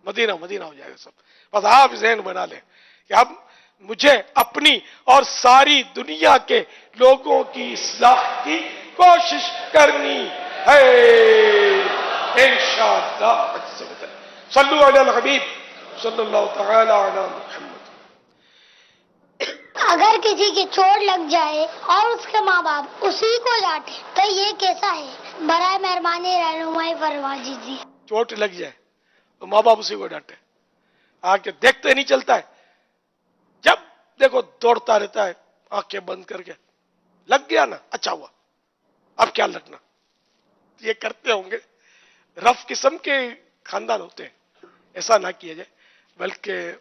مدینہ مدینہ ہو جائے گا سب. بس آپ ذہن بنا لیں کہ اب مجھے اپنی اور ساری دنیا کے لوگوں کی اصلاح کی کوشش کرنی ہے انشاءاللہ. صلو علی الحبیب صلی اللہ تعالی علی محمد. اگر کسی کی چوٹ لگ جائے اور اس کے ماں باپ اسی کو ڈانٹے تو یہ کیسا ہے؟ برائے مہربانی رہنمائی فرما دیجیے. چوٹ لگ جائے تو ماں باپ اسی کو ڈانٹے, آ کے دیکھتے نہیں چلتا ہے, جب دیکھو دوڑتا رہتا ہے آنکھیں بند کر کے, لگ گیا نا اچھا ہوا اب کیا لگنا. یہ کرتے ہوں گے, رف قسم کے خاندان ہوتے ہیں, ایسا نہ کیا جائے. بلکہ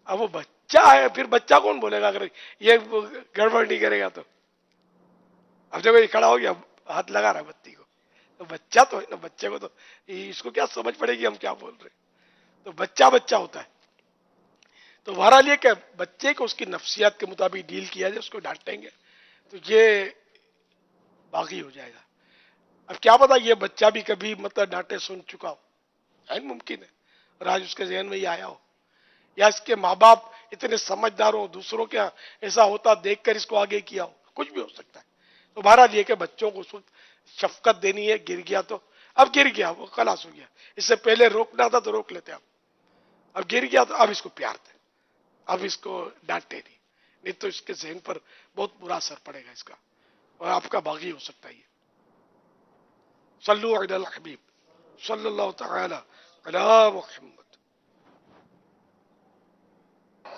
اب وہ بچہ ہے, پھر بچہ کون بولے گا اگر یہ گڑبڑ نہیں کرے گا تو. اب دیکھو یہ کھڑا ہو گیا ہاتھ لگا رہا ہے بتی کو, تو بچہ تو ہے نا, بچے کو تو اس کو کیا سمجھ پڑے گی ہم کیا بول رہے ہیں. تو بچہ بچہ ہوتا ہے. تو بہرحال یہ کہ بچے کو اس کی نفسیات کے مطابق ڈیل کیا جائے, اس کو ڈانٹیں گے تو یہ باغی ہو جائے گا. اب کیا پتا یہ بچہ بھی کبھی مطلب ڈانٹے سن چکا ہو, ممکن ہے, اور آج اس کے ذہن میں یہ آیا ہو, یا اس کے ماں باپ اتنے سمجھدار ہو, دوسروں کے ایسا ہوتا دیکھ کر اس کو آگے کیا ہو, کچھ بھی ہو سکتا ہے. تو بہرحال یہ کہ بچوں کو اس وقت شفقت دینی ہے. گر گیا تو اب گر گیا, وہ خلاص ہو گیا. اس سے پہلے روکنا تھا تو روک لیتے آپ. اب گر گیا تو اب اس کو پیار دیں, اب اس کو ڈانٹے نہیں تو اس کے ذہن پر بہت برا اثر پڑے گا اس کا, اور آپ کا باغی ہو سکتا ہے. یہ صلو علی الحبیب صلی اللہ تعالی علی محمد.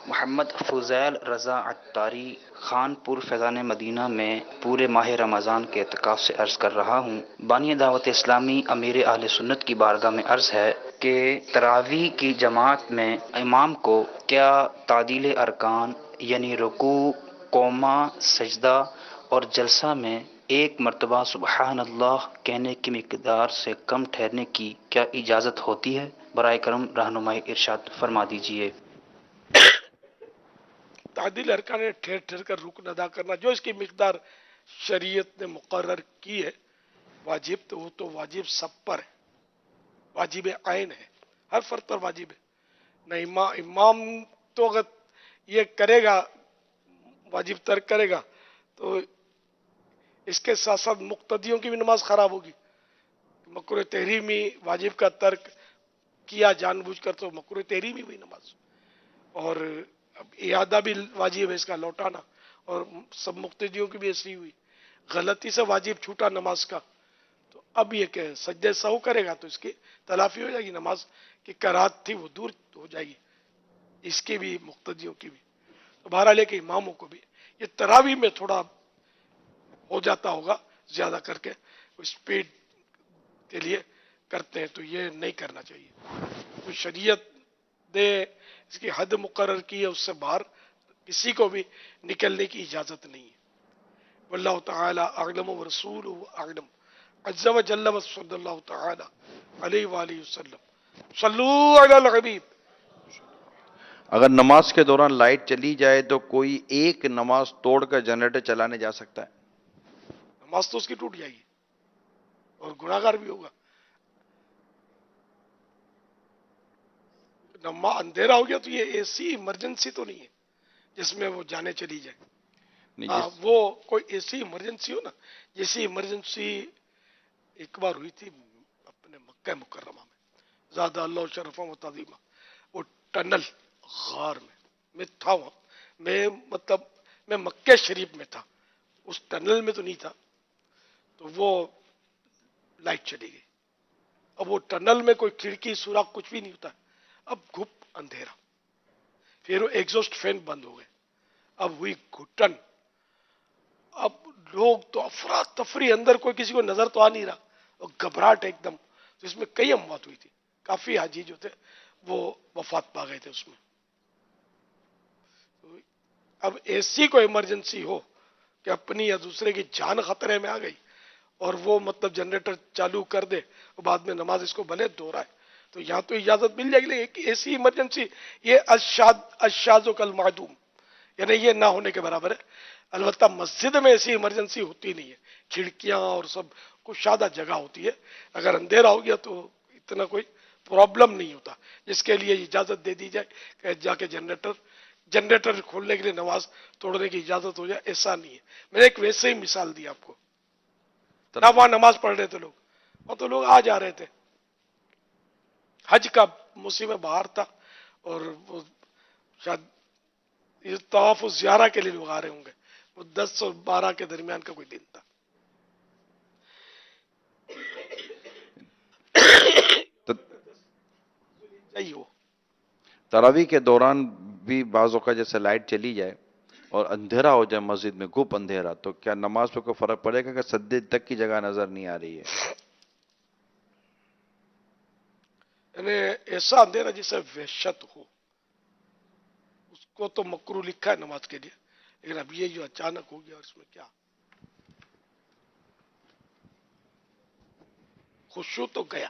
محمد فضیل رضا عطاری خان پور فیضان مدینہ میں پورے ماہ رمضان کے اعتکاف سے عرض کر رہا ہوں. بانی دعوت اسلامی امیر اہل سنت کی بارگاہ میں عرض ہے کہ تراویح کی جماعت میں امام کو کیا تعدیل ارکان یعنی رکوع, قوما, سجدہ اور جلسہ میں ایک مرتبہ سبحان اللہ کہنے کی مقدار سے کم ٹھہرنے کی کیا اجازت ہوتی ہے؟ برائے کرم رہنمائی ارشاد فرما دیجیے. تعدیل ارکان ٹھہر ٹھہر کر رکن ادا کرنا جو اس کی مقدار شریعت نے مقرر کی ہے واجب, تو وہ تو واجب سب پر ہے, واجب عین ہے, ہر فرد پر واجب ہے. نہ امام تو اگر یہ کرے گا واجب ترک کرے گا تو اس کے ساتھ ساتھ مقتدیوں کی بھی نماز خراب ہوگی. مکروہ تحریمی واجب کا ترک کیا جان بوجھ کر تو مکروہ تحریمی ہوئی نماز, اور اب اعادہ بھی واجب ہے اس کا لوٹانا, اور سب مقتدیوں کی بھی ایسی ہوئی. غلطی سے واجب چھوٹا نماز کا تو اب یہ کہ سجدہ سہو کرے گا تو اس کی تلافی ہو جائے گی, نماز کی کراہت تھی وہ دور ہو جائے گی, اس کی بھی مقتدیوں کی بھی. تو بہرحال کہ اماموں کو بھی یہ تراویح میں تھوڑا ہو جاتا ہوگا زیادہ کر کے اسپیڈ کے لیے کرتے ہیں, تو یہ نہیں کرنا چاہیے. تو شریعت نے اس کی حد مقرر کی ہے, اس سے باہر کسی کو بھی نکلنے کی اجازت نہیں ہے. واللہ تعالی اعلم ورسولہ اعلم عز وجل وصلی اللہ تعالی علیہ وآلہ وسلم. صلو علی الحبیب. اگر نماز کے دوران لائٹ چلی جائے تو کوئی ایک نماز توڑ کر جنریٹر چلانے جا سکتا ہے؟ نماز تو اس کی ٹوٹ جائے گی اور گناہگار بھی ہوگا. اندھیرا ہو گیا تو یہ ایسی ایمرجنسی تو نہیں ہے جس میں وہ جانے چلی جائے. نہیں, وہ کوئی ایسی ایمرجنسی ہو نا, جیسی ایمرجنسی ایک بار ہوئی تھی اپنے مکہ مکرمہ میں, زیادہ اللہ شرف و تعظیمہ, وہ ٹنل غار میں تھا وہاں, میں مکہ شریف میں تھا, اس ٹنل میں تو نہیں تھا, تو وہ لائٹ چلی گئی. اب وہ ٹنل میں کوئی کھڑکی سوراخ کچھ بھی نہیں ہوتا, اب گھپ اندھیرا, پھر وہ ایگزاسٹ فین بند ہو گئے, اب ہوئی گھٹن. اب لوگ تو افراتفری, اندر کوئی کسی کو نظر تو آ نہیں رہا, اور گھبراہٹ ایک دم. تو اس میں کئی اموات ہوئی تھی, کافی حاجی جو تھے وہ وفات پا گئے تھے اس میں. اب ایسی کوئی ایمرجنسی ہو کہ اپنی یا دوسرے کی جان خطرے میں آ گئی اور وہ جنریٹر چالو کر دے اور بعد میں نماز اس کو بھلے دہرائے, تو یہاں تو اجازت مل جائے گی. لیکن ایسی ایمرجنسی یہ الشاذ کالمعدوم, یعنی یہ نہ ہونے کے برابر ہے. البتہ مسجد میں ایسی ایمرجنسی ہوتی نہیں ہے, کھڑکیاں اور سب کچھ شادہ جگہ ہوتی ہے. اگر اندھیرا ہو گیا تو اتنا کوئی پرابلم نہیں ہوتا, جس کے لیے اجازت دے دی جائے کہ جا کے جنریٹر کھولنے کے لیے نماز توڑنے کی اجازت ہو جائے, ایسا نہیں ہے. میں نے ایک ویسے ہی مثال دی آپ کو, نہ وہاں نماز پڑھ رہے تھے لوگ, وہاں تو لوگ آ جا رہے تھے. حج کا موسم بہار تھا اور وہ شاید طواف زیارہ کے لیے لوگ آ رہے ہوں گے, وہ 10 اور 12 کے درمیان کا کوئی دن تھا. تراویح کے دوران بھی بعض اوقات جیسے لائٹ چلی جائے اور اندھیرا ہو جائے مسجد میں, گھپ اندھیرا, تو کیا نماز پہ کوئی فرق پڑے گا کہ سجدے تک کی جگہ نظر نہیں آ رہی ہے؟ یعنی ایسا اندھیرا جسے وحشت ہو, اس کو تو مکروہ لکھا ہے نماز کے لیے, لیکن اب یہ جو اچانک ہو گیا اور اس میں کیا خشوع تو گیا.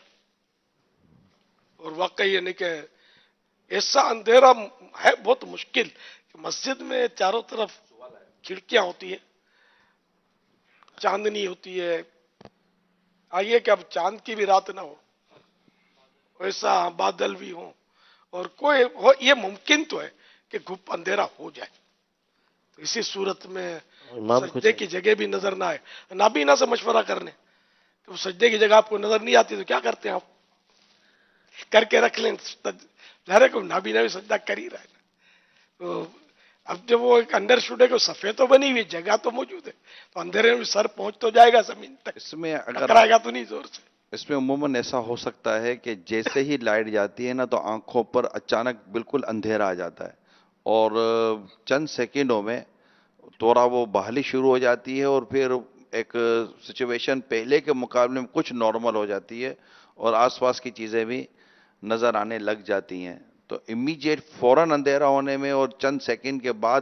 اور واقعی یعنی کہ ایسا اندھیرا ہے بہت مشکل کہ مسجد میں چاروں طرف کھڑکیاں ہوتی ہیں, چاندنی ہوتی ہے. آئیے کہ اب چاند کی بھی رات نہ ہو, ایسا بادل بھی ہوں, اور کوئی ہو, یہ ممکن تو ہے کہ گھپ اندھیرا ہو جائے. تو اسی صورت میں امام کو سجدے کی جگہ بھی نظر نہ آئے. نابینا سے مشورہ کرنے کہ وہ سجدے کی جگہ آپ کو نظر نہیں آتی تو کیا کرتے ہیں آپ؟ کر کے رکھ لیں. ظاہر ہے کہ نابینا بھی سجدہ کر ہی رہا ہے. تو اب جب وہ ایک انڈر شوٹ ہے کہ صفحے تو بنی ہوئی, جگہ تو موجود ہے, تو اندھیرے میں سر پہنچ تو جائے گا زمین تک, اس میں اگر ٹکرائے گا تو نہیں زور سے. اس میں عموماً ایسا ہو سکتا ہے کہ جیسے ہی لائٹ جاتی ہے نا تو آنکھوں پر اچانک بالکل اندھیرا آ جاتا ہے, اور چند سیکنڈوں میں تھوڑا وہ بحالی شروع ہو جاتی ہے, اور پھر ایک سچویشن پہلے کے مقابلے میں کچھ نارمل ہو جاتی ہے, اور آس پاس کی چیزیں بھی نظر آنے لگ جاتی ہیں. تو امیجیٹ فوراً اندھیرا ہونے میں اور چند سیکنڈ کے بعد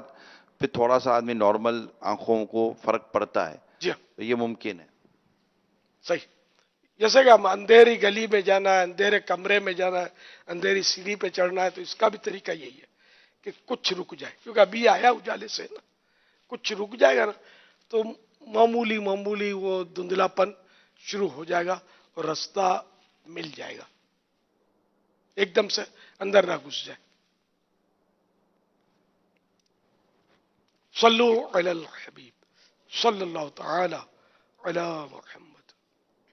پھر تھوڑا سا آدمی نارمل آنکھوں کو فرق پڑتا ہے. جی ہاں, تو یہ ممکن ہے. صحیح. جیسے کہ ہم اندھیری گلی میں جانا ہے, اندھیرے کمرے میں جانا ہے, اندھیری سیڑھی پہ چڑھنا ہے, تو اس کا بھی طریقہ یہی ہے کہ کچھ رک جائے, کیونکہ ابھی آیا اجالے سے نا, کچھ رک جائے گا نا تو معمولی وہ دھندلا پن شروع ہو جائے گا اور راستہ مل جائے گا, ایک دم سے اندر نہ گھس جائے. صلو علی الحبیب صلی اللہ تعالی علی محمد.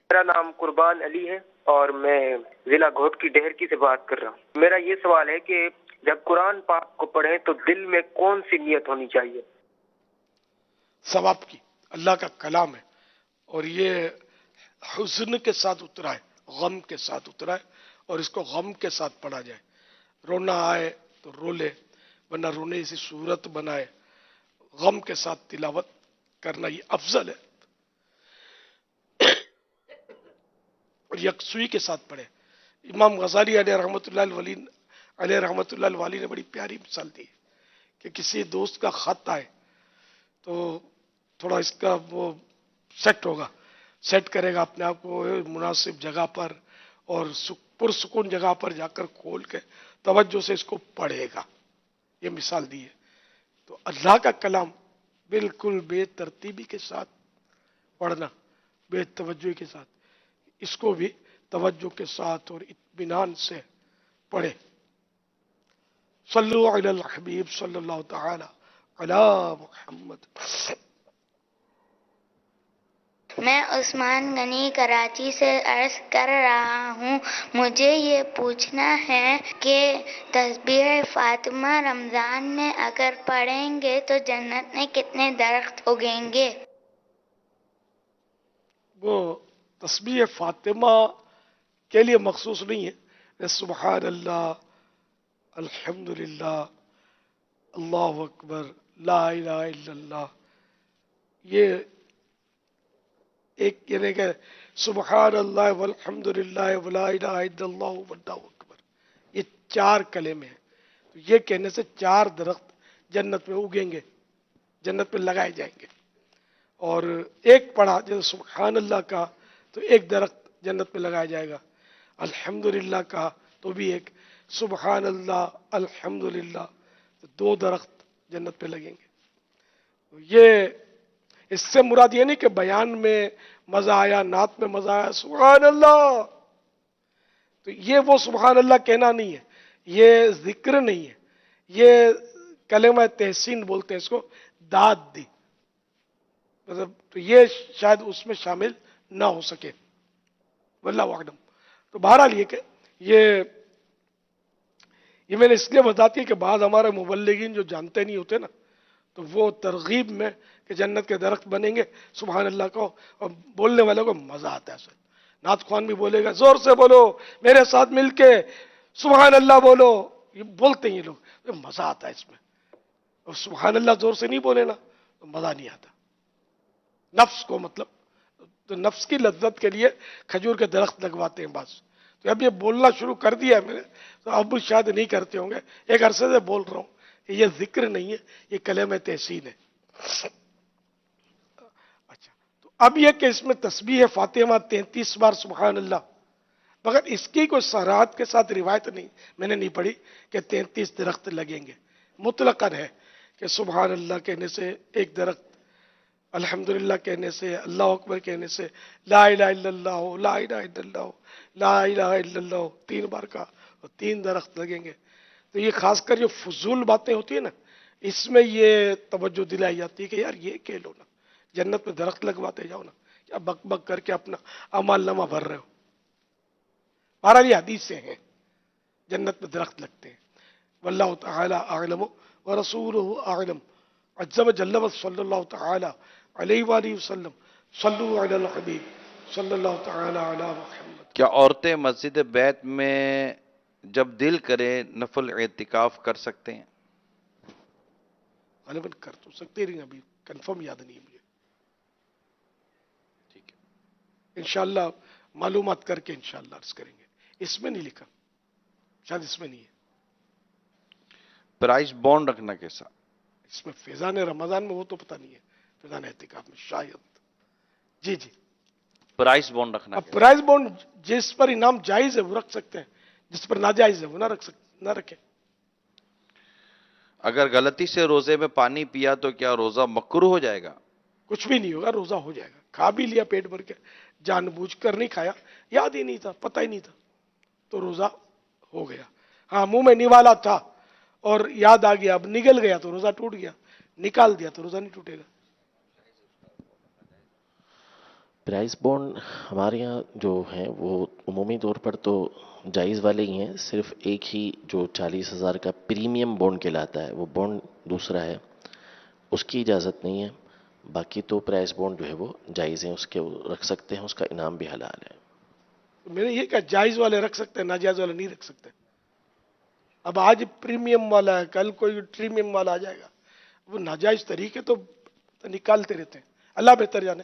میرا نام قربان علی ہے اور میں ضلع گھوٹ کی ڈہرکی سے بات کر رہا ہوں. میرا یہ سوال ہے کہ جب قرآن پاک کو پڑھیں تو دل میں کون سی نیت ہونی چاہیے؟ ثواب کی. اللہ کا کلام ہے اور یہ حزن کے ساتھ اترا ہے, غم کے ساتھ اترا ہے, اور اس کو غم کے ساتھ پڑھا جائے. رونا آئے تو رو لے, ورنہ رونے جیسی صورت بنائے. غم کے ساتھ تلاوت کرنا یہ افضل ہے, اور یکسوئی کے ساتھ پڑھے. امام غزالی علیہ رحمۃ اللہ الوالی نے بڑی پیاری مثال دی کہ کسی دوست کا خط آئے تو تھوڑا اس کا وہ سیٹ ہوگا, سیٹ کرے گا اپنے آپ کو مناسب جگہ پر اور پرسکون جگہ پر جا کر کھول کے توجہ سے اس کو پڑھے گا. یہ مثال دی ہے. تو اللہ کا کلام بالکل بے ترتیبی کے ساتھ پڑھنا, بے توجہی کے ساتھ, اس کو بھی توجہ کے ساتھ اور اطمینان سے پڑھے. صلو علی الحبیب صلی اللہ تعالی علی محمد. میں عثمان غنی کراچی سے عرض کر رہا ہوں, مجھے یہ پوچھنا ہے کہ تسبیح فاطمہ رمضان میں اگر پڑھیں گے تو جنت میں کتنے درخت اگیں گے؟ وہ تسبیح فاطمہ کے لیے مخصوص نہیں ہے. سبحان اللہ, الحمدللہ, اللہ اکبر, لا الہ الا اللہ, یہ ایک یعنی کہ سبحان اللہ والحمدللہ ولا الہ الا اللہ واللہ اکبر, یہ 4 کلمے ہیں. تو یہ کہنے سے 4 درخت جنت میں اگیں گے, جنت میں لگائے جائیں گے. اور ایک پڑھا جیسے سبحان اللہ کا تو 1 درخت جنت میں لگایا جائے گا. الحمدللہ کا تو بھی ایک, سبحان اللہ الحمدللہ تو 2 درخت جنت پہ لگیں گے. یہ اس سے مراد یہ نہیں کہ بیان میں مزہ آیا, نعت میں مزہ آیا, سبحان اللہ, تو یہ وہ سبحان اللہ کہنا نہیں ہے, یہ ذکر نہیں ہے, یہ کلمہ تحسین بولتے ہیں اس کو, داد دی, مطلب تو یہ شاید اس میں شامل نہ ہو سکے, واللہ اعلم. تو بہرحال یہ کہ یہ میں نے اس لیے وضاحت کی کہ بعض ہمارے مبلغین جو جانتے نہیں ہوتے نا, تو وہ ترغیب میں کہ جنت کے درخت بنیں گے سبحان اللہ کو, اور بولنے والے کو مزہ آتا ہے. نعت خوان بھی بولے گا زور سے بولو میرے ساتھ مل کے سبحان اللہ بولو, یہ بولتے ہیں یہ لوگ, مزہ آتا ہے اس میں. اور سبحان اللہ زور سے نہیں بولے نا تو مزہ نہیں آتا. نفس کو مطلب تو نفس کی لذت کے لیے کھجور کے درخت لگواتے ہیں بعض. تو اب یہ بولنا شروع کر دیا ہے میں نے, تو اب شاید نہیں کرتے ہوں گے, ایک عرصے سے بول رہا ہوں. یہ ذکر نہیں ہے, یہ کلمہ تحسین ہے. اچھا, تو اب یہ کہ اس میں تسبیح فاطمہ 33 بار سبحان اللہ, مگر اس کی کوئی صراحت کے ساتھ روایت نہیں, میں نے نہیں پڑھی کہ 33 درخت لگیں گے. مطلقاً ہے کہ سبحان اللہ کہنے سے 1 درخت, الحمدللہ کہنے سے, اللہ اکبر کہنے سے, لا الہ الا اللہ, لا الہ الا اللہ, لا الہ الا اللہ 3 بار کا, اور 3 درخت لگیں گے. تو یہ خاص کر جو فضول باتیں ہوتی ہیں نا، اس میں یہ توجہ دلائی جاتی ہے کہ یار یہ کہہ لو نا، جنت میں درخت لگواتے جاؤ نا، یا بک بک کر کے اپنا اعمال نامہ بھر رہے ہو. بہرحال یہ حدیث سے ہیں، جنت میں درخت لگتے ہیں. واللہ تعالی اعلم ورسولہ اعلم. عز وجل صلی اللہ تعالی علیہ وآلہ وسلم. صلو علی الحبیب صلی اللہ تعالی علی محمد. کیا عورتیں مسجد بیت میں جب دل کرے نفل اعتکاف کر سکتے ہیں؟ غالباً کر تو سکتے نہیں، ابھی کنفرم یاد نہیں ہے مجھے. ٹھیک ہے، انشاءاللہ معلومات کر کے انشاءاللہ عرض کریں گے. اس میں نہیں لکھا، شاید اس میں نہیں ہے. پرائز بانڈ رکھنا کیسا؟ اس میں فیضان رمضان میں وہ تو پتہ نہیں ہے، فیضان اعتکاف میں شاید. جی جی. پرائز بانڈ رکھنا اب کیسا؟ پرائز بانڈ جس پر انعام جائز ہے وہ رکھ سکتے ہیں، جس پر ناجائز ہے وہ نہ رکھیں. اگر غلطی سے روزے میں پانی پیا تو کیا روزہ مکروہ ہو جائے گا؟ کچھ بھی نہیں ہوگا، روزہ ہو جائے گا. کھا بھی لیا پیٹ بھر کے، جان بوجھ کر نہیں کھایا، یاد ہی نہیں تھا، پتہ ہی نہیں تھا، تو روزہ ہو گیا. ہاں منہ میں نوالا تھا اور یاد آ گیا، اب نگل گیا تو روزہ ٹوٹ گیا، نکال دیا تو روزہ نہیں ٹوٹے گا. پرائز بانڈ ہمارے یہاں جو ہیں وہ عمومی طور پر تو جائز والے ہی ہیں. صرف ایک ہی جو 40,000 کا پریمیم بانڈ کہلاتا ہے وہ بانڈ دوسرا ہے، اس کی اجازت نہیں ہے. باقی تو پرائز بانڈ جو ہے وہ جائز ہیں، اس کے رکھ سکتے ہیں، اس کا انعام بھی حلال ہے. میں نے یہ کہا جائز والے رکھ سکتے ہیں، ناجائز والے نہیں رکھ سکتے. اب آج پریمیم والا ہے، کل کوئی پریمیم والا آ جائے گا، وہ ناجائز طریقے تو نکالتے رہتے ہیں. اللہ بہتر جانے.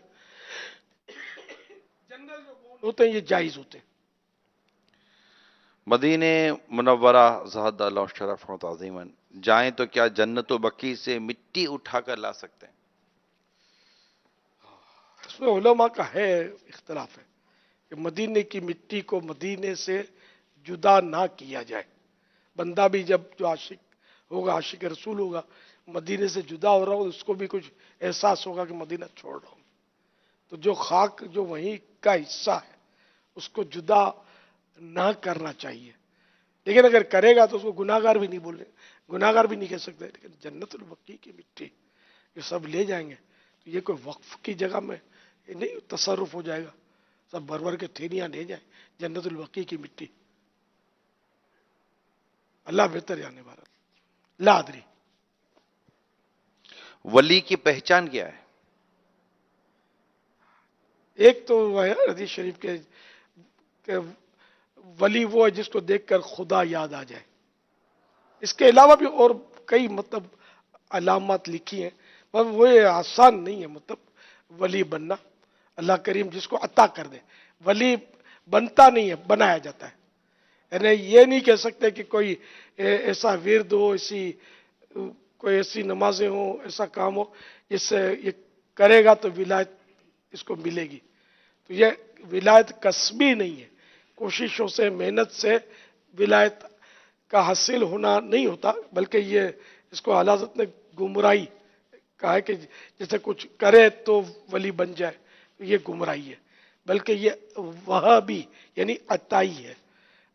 جنرل جو بانڈ ہوتے ہیں یہ جائز ہوتے ہیں. مدینہ منورہ زہد اللہ شرف و تعظیماً جائیں تو کیا جنت و بقیع سے مٹی اٹھا کر لا سکتے ہیں؟ اس میں علماء کا ہے اختلاف ہے کہ مدینے کی مٹی کو مدینے سے جدا نہ کیا جائے. بندہ بھی جب جو عاشق ہوگا، عاشق رسول ہوگا، مدینے سے جدا ہو رہا ہو، اس کو بھی کچھ احساس ہوگا کہ مدینہ چھوڑ رہا ہوں. تو جو خاک جو وہیں کا حصہ ہے اس کو جدا نہ کرنا چاہیے. لیکن اگر کرے گا تو اس کو گناہگار بھی نہیں بولے، گناہگار بھی نہیں کہہ سکتے. لیکن جنت البقیع کی مٹی یہ سب لے جائیں گے تو یہ کوئی وقف کی جگہ میں یہ نہیں تصرف ہو جائے گا. سب بھر بھر کے تھیلیاں لے جائیں جنت البقیع کی مٹی. اللہ بہتر جانے والا. لا ادری. ولی کی پہچان کیا ہے؟ ایک تو وہ ہے حدیث شریف کے کہ ولی وہ ہے جس کو دیکھ کر خدا یاد آ جائے. اس کے علاوہ بھی اور کئی مطلب علامات لکھی ہیں، پر وہ آسان نہیں ہے مطلب ولی بننا. اللہ کریم جس کو عطا کر دے. ولی بنتا نہیں ہے، بنایا جاتا ہے. یعنی یہ نہیں کہہ سکتے کہ کوئی ایسا ورد ہو، کوئی ایسی نمازیں ہوں، ایسا کام ہو جس سے یہ کرے گا تو ولایت اس کو ملے گی. تو یہ ولایت کسبی نہیں ہے، کوششوں سے محنت سے ولایت کا حاصل ہونا نہیں ہوتا، بلکہ یہ اس کو اعلیٰ حضرت نے گمراہی کہا ہے کہ جیسے کچھ کرے تو ولی بن جائے، یہ گمراہی ہے. بلکہ یہ وہابی یعنی عطائی ہے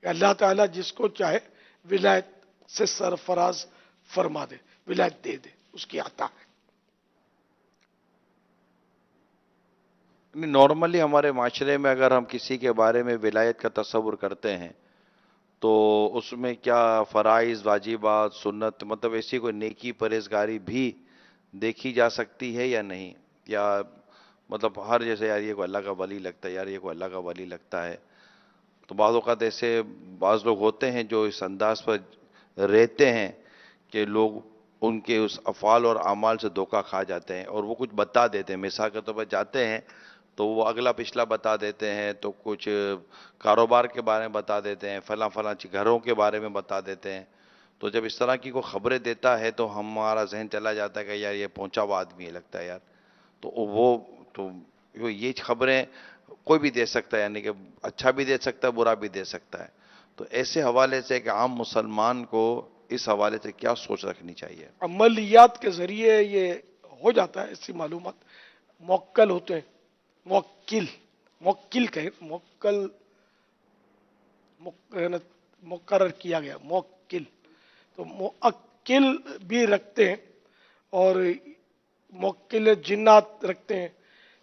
کہ اللہ تعالیٰ جس کو چاہے ولایت سے سرفراز فرما دے، ولایت دے دے، اس کی عطا ہے. نارملی ہمارے معاشرے میں اگر ہم کسی کے بارے میں ولایت کا تصور کرتے ہیں تو اس میں کیا فرائض، واجبات، سنت، مطلب ایسی کوئی نیکی پرہیزگاری بھی دیکھی جا سکتی ہے یا نہیں؟ یا مطلب ہر جیسے یار یہ کوئی اللہ کا ولی لگتا ہے، یار یہ کوئی اللہ کا ولی لگتا ہے. تو بعض اوقات ایسے بعض لوگ ہوتے ہیں جو اس انداز پر رہتے ہیں کہ لوگ ان کے اس افعال اور اعمال سے دھوکہ کھا جاتے ہیں اور وہ کچھ بتا دیتے ہیں. مثال کے طور پر جاتے ہیں تو وہ اگلا پچھلا بتا دیتے ہیں، تو کچھ کاروبار کے بارے میں بتا دیتے ہیں، فلاں فلاں گھروں کے بارے میں بتا دیتے ہیں. تو جب اس طرح کی کوئی خبریں دیتا ہے تو ہمارا ذہن چلا جاتا ہے کہ یار یہ پہنچا ہوا آدمی ہے لگتا ہے یار. تو یہ خبریں کوئی بھی دے سکتا ہے، یعنی کہ اچھا بھی دے سکتا ہے، برا بھی دے سکتا ہے. تو ایسے حوالے سے کہ عام مسلمان کو اس حوالے سے کیا سوچ رکھنی چاہیے؟ عملیات کے ذریعے یہ ہو جاتا ہے. ایسی معلومات موکل ہوتے ہیں، موکل کہیں، مقرر کیا گیا موکل. تو موکل بھی رکھتے ہیں اور موکل جنات رکھتے ہیں.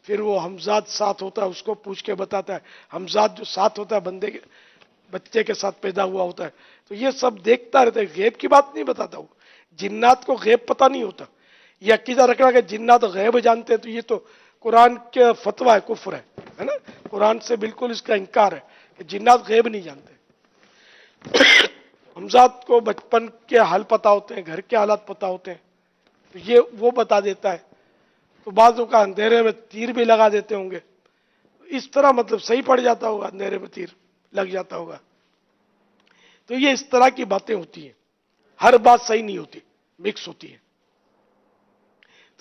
پھر وہ ہمزاد ساتھ ہوتا ہے، اس کو پوچھ کے بتاتا ہے. ہمزاد جو ساتھ ہوتا ہے بندے کے بچے کے ساتھ پیدا ہوا ہوتا ہے، تو یہ سب دیکھتا رہتا ہے. غیب کی بات نہیں بتاتا وہ. جنات کو غیب پتہ نہیں ہوتا. یہ عقیدہ رکھنا کہ جنات غیب جانتے ہیں تو یہ تو قرآن کے فتویٰ ہے، کفر ہے نا. قرآن سے بالکل اس کا انکار ہے کہ جنات غیب نہیں جانتے. ہمزاد کو بچپن کے حال پتہ ہوتے ہیں، گھر کے حالات پتہ ہوتے ہیں، تو یہ وہ بتا دیتا ہے. تو بعضوں کا اندھیرے میں تیر بھی لگا دیتے ہوں گے. اس طرح مطلب صحیح پڑ جاتا ہوگا، اندھیرے میں تیر لگ جاتا ہوگا. تو یہ اس طرح کی باتیں ہوتی ہیں. ہر بات صحیح نہیں ہوتی، مکس ہوتی ہے.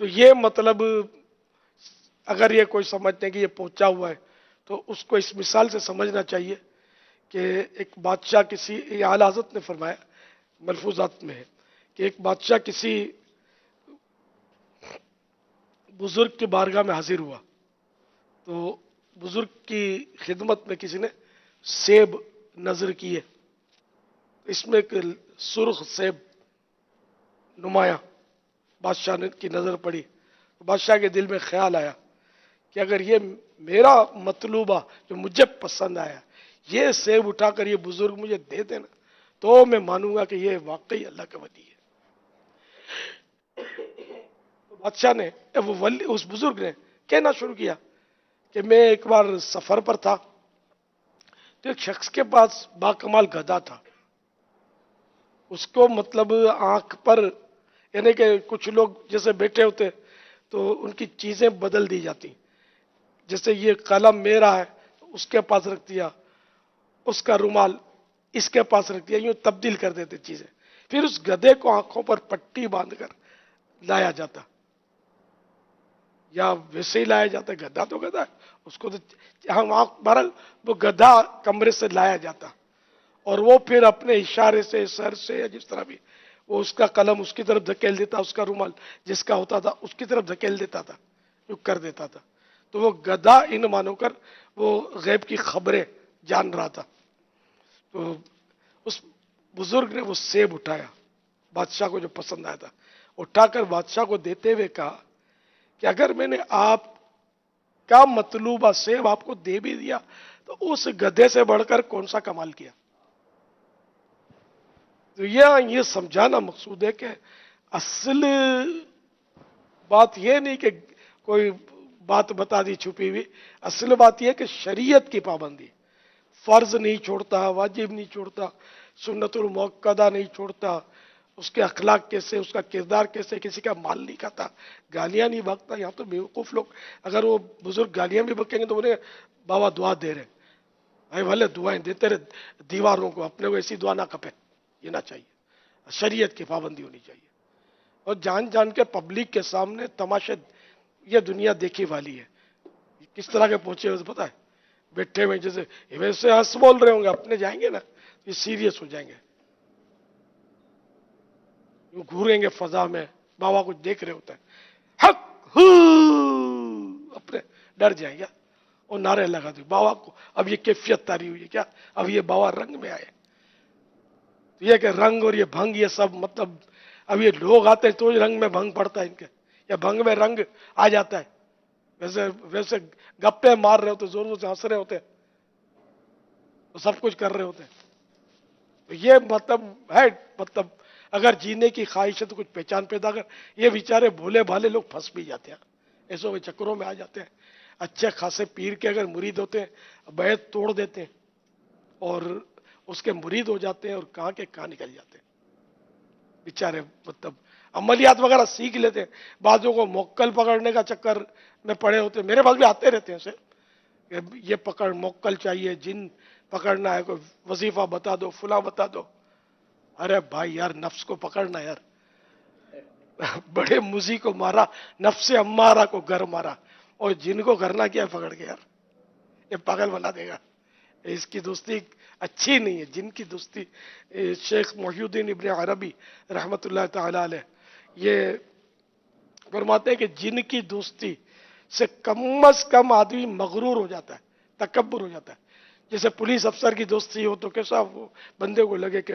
تو یہ مطلب اگر یہ کوئی سمجھتے ہیں کہ یہ پہنچا ہوا ہے تو اس کو اس مثال سے سمجھنا چاہیے کہ ایک بادشاہ کسی، یہ اعلیٰ حضرت نے فرمایا ملفوظات میں ہے کہ ایک بادشاہ کسی بزرگ کی بارگاہ میں حاضر ہوا تو بزرگ کی خدمت میں کسی نے سیب نظر کیے. اس میں ایک سرخ سیب نمایاں بادشاہ نے کی نظر پڑی. بادشاہ کے دل میں خیال آیا کہ اگر یہ میرا مطلوبہ جو مجھے پسند آیا یہ سیب اٹھا کر یہ بزرگ مجھے دے دینا تو میں مانوں گا کہ یہ واقعی اللہ کا ولی ہے. بادشاہ نے اس بزرگ نے کہنا شروع کیا کہ میں ایک بار سفر پر تھا تو ایک شخص کے پاس باکمال گدھا تھا. اس کو مطلب آنکھ پر، یعنی کہ کچھ لوگ جیسے بیٹھے ہوتے تو ان کی چیزیں بدل دی جاتی. جیسے یہ قلم میرا ہے اس کے پاس رکھ دیا، اس کا رومال اس کے پاس رکھ دیا، یوں تبدیل کر دیتے چیزیں. پھر اس گدھے کو آنکھوں پر پٹی باندھ کر لایا جاتا، یا ویسے ہی لایا جاتا. گدھا تو گدھا ہے، اس کو تو بہرحال وہ گدھا کمرے سے لایا جاتا اور وہ پھر اپنے اشارے سے، سر سے، یا جس طرح بھی وہ اس کا قلم اس کی طرف دھکیل دیتا، اس کا رومال جس کا ہوتا تھا اس کی طرف دھکیل دیتا تھا، جو کر دیتا تھا. تو وہ گدھا ان مانو کر وہ غیب کی خبریں جان رہا تھا. تو اس بزرگ نے وہ سیب اٹھایا بادشاہ کو جو پسند آیا تھا، اٹھا کر بادشاہ کو دیتے ہوئے کہا کہ اگر میں نے آپ کا مطلوبہ سیب آپ کو دے بھی دیا تو اس گدھے سے بڑھ کر کون سا کمال کیا. تو یہ سمجھانا مقصود ہے کہ اصل بات یہ نہیں کہ کوئی بات بتا دی چھپی ہوئی. اصل بات یہ کہ شریعت کی پابندی، فرض نہیں چھوڑتا، واجب نہیں چھوڑتا، سنت المؤکدہ نہیں چھوڑتا، اس کے اخلاق کیسے، اس کا کردار کیسے، کسی کا مال نہیں کھاتا، گالیاں نہیں بکتا. یہاں تو بیوقوف لوگ اگر وہ بزرگ گالیاں بھی بکیں گے تو انہیں بابا دعا دے رہے، بھائی بھلے دعائیں دیتے رہے دیواروں کو، اپنے کو ایسی دعا نہ کپے. یہ نہ چاہیے. شریعت کی پابندی ہونی چاہیے. اور جان جان کے پبلک کے سامنے تماشے، یہ دنیا دیکھی والی ہے. کس طرح کے پہنچے ہوئے پتا ہے، بیٹھے ہوئے جیسے ویسے ہنس بول رہے ہوں گے، اپنے جائیں گے نا یہ سیریس ہو جائیں گے، گھوریں گے فضا میں، بابا کچھ دیکھ رہے ہوتے ہیں، حق اپنے ڈر جائیں گے اور نعرے لگا دیں بابا کو. اب یہ کیفیت تاری ہوئی ہے کیا، اب یہ بابا رنگ میں آئے. یہ کہ رنگ اور یہ بھنگ یہ سب مطلب اب یہ لوگ آتے ہیں تو رنگ میں بھنگ پڑتا ہے ان کے، یا بھنگ میں رنگ آ جاتا ہے. ویسے گپے مار رہے ہوتے، زور سے ہنس رہے ہوتے، تو سب کچھ کر رہے ہوتے. تو یہ مطلب ہے، مطلب اگر جینے کی خواہش ہے تو کچھ پہچان پیدا کر. یہ بیچارے بھولے بھالے لوگ پھنس بھی جاتے ہیں، ایسوں کے چکروں میں آ جاتے ہیں. اچھے خاصے پیر کے اگر مرید ہوتے ہیں بیعت توڑ دیتے ہیں اور اس کے مرید ہو جاتے ہیں اور کہاں کے کہاں نکل جاتے ہیں بیچارے. مطلب عملیات وغیرہ سیکھ لیتے ہیں. بعضوں کو موکل پکڑنے کا چکر میں پڑے ہوتے ہیں، میرے پاس بھی آتے رہتے ہیں اسے، یہ پکڑ موکل چاہیے، جن پکڑنا ہے، کوئی وظیفہ بتا دو، فلاں بتا دو. ارے بھائی یار نفس کو پکڑنا یار، بڑے موزی کو مارا، نفس امارہ کو گھر مارا، اور جن کو کرنا کیا پکڑ کے یار، یہ پاگل بنا دے گا. اس کی دوستی اچھی نہیں ہے. جن کی دوستی، شیخ محی الدین ابن عربی رحمت اللہ تعالی علیہ یہ فرماتے ہیں کہ جن کی دوستی سے کم از کم آدمی مغرور ہو جاتا ہے، تکبر ہو جاتا ہے. جیسے پولیس افسر کی دوستی ہو تو کیسا وہ بندے کو لگے کہ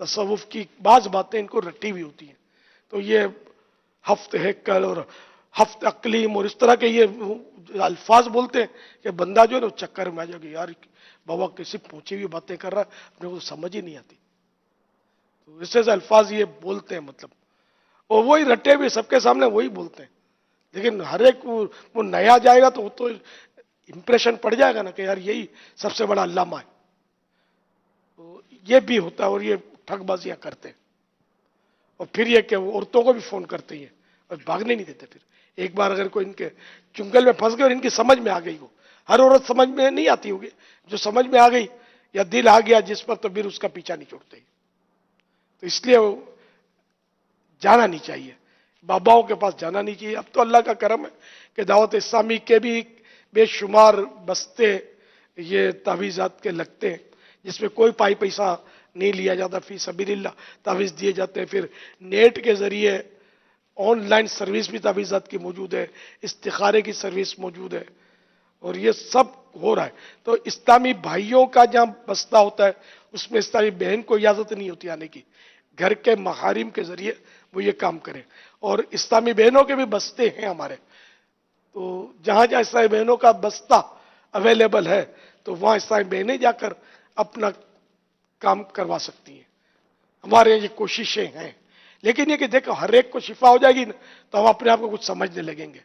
تصوف کی بعض باتیں ان کو رٹی ہوئی ہوتی ہیں، تو یہ ہفت ہیکل اور ہفت اقلیم اور اس طرح کے یہ الفاظ بولتے ہیں کہ بندہ جو ہے نا وہ چکر میں آ جائے گا، یار بابا کسی پہنچی ہوئی باتیں کر رہا ہے، اپنے کو سمجھ ہی نہیں آتی. تو اس سے الفاظ یہ بولتے ہیں مطلب، اور وہی رٹے ہوئے سب کے سامنے وہی بولتے ہیں، لیکن ہر ایک وہ نیا جائے گا تو وہ تو امپریشن پڑ جائے گا نا کہ یار یہی سب سے بڑا علامہ ہے. تو یہ بھی ہوتا ہے، اور یہ ٹھگ بازیاں کرتے ہیں، اور پھر یہ کہ وہ عورتوں کو بھی فون کرتے ہیں اور بھاگنے نہیں دیتے. پھر ایک بار اگر کوئی ان کے چنگل میں پھنس گئے اور ان کی سمجھ میں آ گئی، ہو ہر عورت سمجھ میں نہیں آتی ہوگی، جو سمجھ میں آ گئی یا دل آ گیا جس پر، تو پھر اس کا پیچھا نہیں چھوڑتے. تو اس لیے وہ جانا نہیں چاہیے، باباؤں کے پاس جانا نہیں چاہیے. اب تو اللہ کا کرم ہے کہ دعوت اسلامی کے بھی بے شمار بستے یہ تعویذات کے لگتے ہیں، جس میں کوئی پائی پیسہ نہیں لیا جاتا، فی سبیل اللہ تعویذ دیے جاتے ہیں. پھر نیٹ کے ذریعے آن لائن سروس بھی تعویذات کی موجود ہے، استخارے کی سروس موجود ہے، اور یہ سب ہو رہا ہے. تو اسلامی بھائیوں کا جہاں بستہ ہوتا ہے اس میں اسلامی بہن کو اجازت نہیں ہوتی آنے کی، گھر کے محارم کے ذریعے وہ یہ کام کریں. اور اسلامی بہنوں کے بھی بستے ہیں ہمارے، تو جہاں جہاں اسلامی بہنوں کا بستہ اویلیبل ہے تو وہاں اسلامی بہنیں جا کر اپنا کام کروا سکتی ہیں. ہمارے یہ کوششیں ہیں، لیکن یہ کہ دیکھو ہر ایک کو شفا ہو جائے گی نا تو ہم اپنے آپ کو کچھ سمجھنے لگیں گے.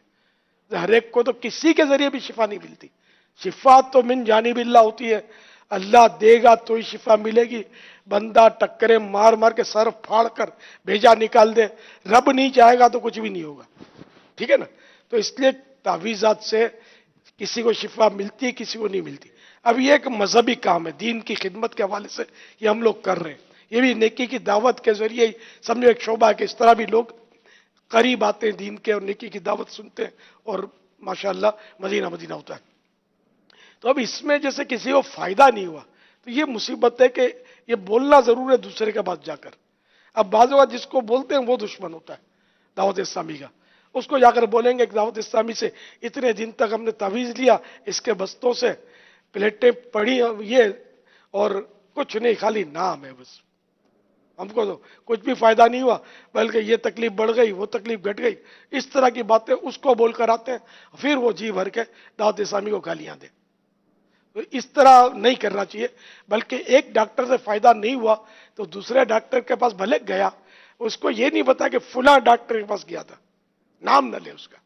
ہر ایک کو تو کسی کے ذریعے بھی شفا نہیں ملتی، شفا تو من جانب اللہ ہوتی ہے، اللہ دے گا تو ہی شفا ملے گی. بندہ ٹکرے مار مار کے سر پھاڑ کر بھیجا نکال دے، رب نہیں چاہے گا تو کچھ بھی نہیں ہوگا. ٹھیک ہے نا؟ تو اس لیے تعویذات سے کسی کو شفا ملتی ہے، کسی کو نہیں ملتی. اب یہ ایک مذہبی کام ہے، دین کی خدمت کے حوالے سے یہ ہم لوگ کر رہے ہیں. یہ بھی نیکی کی دعوت کے ذریعے ہی سمجھو ایک شعبہ ہے کہ اس طرح بھی لوگ قریب آتے ہیں دین کے اور نیکی کی دعوت سنتے ہیں، اور ماشاءاللہ مدینہ مدینہ ہوتا ہے. تو اب اس میں جیسے کسی کو فائدہ نہیں ہوا تو یہ مصیبت ہے کہ یہ بولنا ضرور ہے دوسرے کے پاس جا کر. اب بعض اوقات جس کو بولتے ہیں وہ دشمن ہوتا ہے دعوت اسلامی کا، اس کو جا کر بولیں گے کہ دعوت اسلامی سے اتنے دن تک ہم نے تعویذ لیا، اس کے بستوں سے پلیٹیں پڑھی یہ، اور کچھ نہیں، خالی نام ہے بس، ہم کو تو کچھ بھی فائدہ نہیں ہوا، بلکہ یہ تکلیف بڑھ گئی، وہ تکلیف گھٹ گئی. اس طرح کی باتیں اس کو بول کر آتے ہیں، پھر وہ جی بھر کے دعوت اسلامی کو گالیاں دیں. تو اس طرح نہیں کرنا چاہیے، بلکہ ایک ڈاکٹر سے فائدہ نہیں ہوا تو دوسرے ڈاکٹر کے پاس بھلے گیا، اس کو یہ نہیں بتا کہ فلاں ڈاکٹر کے پاس گیا تھا، نام نہ لے اس کا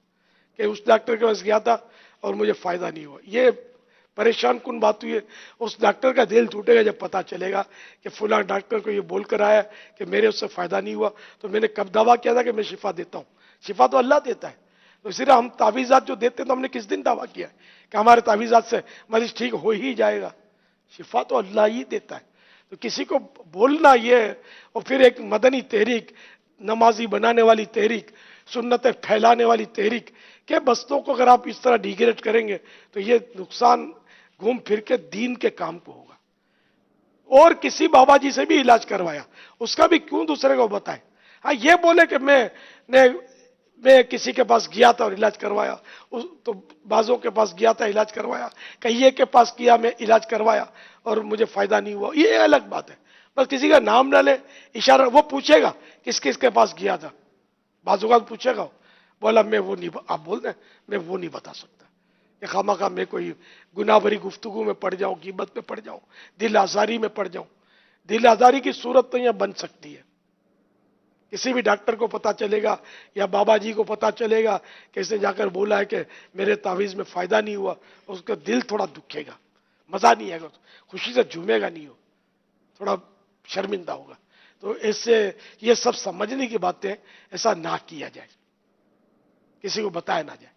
کہ اس ڈاکٹر کے پاس گیا تھا اور مجھے فائدہ نہیں ہوا. یہ پریشان کن بات ہوئی ہے. اس ڈاکٹر کا دل ٹوٹے گا جب پتا چلے گا کہ فلاں ڈاکٹر کو یہ بول کر آیا کہ میرے اس سے فائدہ نہیں ہوا، تو میں نے کب دعویٰ کیا تھا کہ میں شفا دیتا ہوں؟ شفا تو اللہ دیتا ہے. تو اسی طرح ہم تعویذات جو دیتے ہیں تو ہم نے کس دن دعویٰ کیا ہے کہ ہمارے تعویذات سے مریض ٹھیک ہو ہی جائے گا؟ شفا تو اللہ ہی دیتا ہے. تو کسی کو بولنا یہ، اور پھر ایک مدنی تحریک، نمازی بنانے والی تحریک، سنتیں پھیلانے والی تحریک کے بستوں کو اگر آپ اس طرح ڈیگریڈ کریں گے تو یہ نقصان گھوم پھر کے دین کے کام کو ہوگا. اور کسی بابا جی سے بھی علاج کروایا، اس کا بھی کیوں دوسرے کو بتائیں؟ ہاں یہ بولے کہ میں کسی کے پاس گیا تھا اور علاج کروایا، تو بازوں کے پاس گیا تھا علاج کروایا، کئیے کے پاس کیا میں علاج کروایا اور مجھے فائدہ نہیں ہوا، یہ الگ بات ہے. بس کسی کا نام نہ لے، اشارہ وہ پوچھے گا کس کس کے پاس گیا تھا، بازوں کا پوچھے گا، بولا میں وہ نہیں، آپ بول دیں میں وہ نہیں بتا سکتا کہ خواہ مخواہ میں کوئی گناہ بھری گفتگو میں پڑ جاؤں، غیبت میں پڑ جاؤں، دل آزاری میں پڑ جاؤں. دل آزاری کی صورت تو یہاں بن سکتی ہے. کسی بھی ڈاکٹر کو پتا چلے گا یا بابا جی کو پتا چلے گا کہ اس نے جا کر بولا ہے کہ میرے تعویذ میں فائدہ نہیں ہوا، اس کا دل تھوڑا دکھے گا، مزہ نہیں آئے گا، خوشی سے جھومے گا نہیں، ہو تھوڑا شرمندہ ہوگا. تو ایسے یہ سب سمجھنے کی باتیں، ایسا نہ کیا جائے، کسی کو بتایا نہ جائے،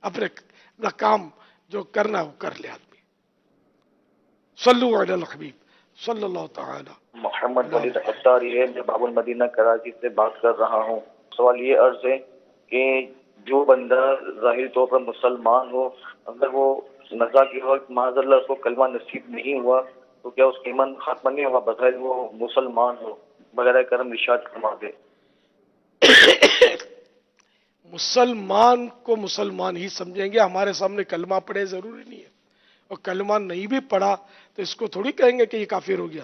اپنا کام جو کرنا ہے وہ کر لے آدمی. صلو علی الحبیب صلی اللہ تعالی. محمد ولید عطاری ہے، میں باب المدینہ کراچی سے بات کر رہا ہوں. سوال یہ عرض ہے کہ جو بندہ ظاہری طور پر مسلمان ہو، اگر وہ نزا کے وقت معاذ اللہ اس کو کلمہ نصیب نہیں ہوا تو کیا اس کے ایمان خاتمہ نہیں ہوگا بظاہر وہ مسلمان ہو؟ بغیر کرم ارشاد فرما دے. مسلمان کو مسلمان ہی سمجھیں گے. ہمارے سامنے کلمہ پڑھے ضروری نہیں ہے، اور کلمہ نہیں بھی پڑھا تو اس کو تھوڑی کہیں گے کہ یہ کافر ہو گیا.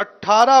18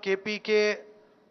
KPK,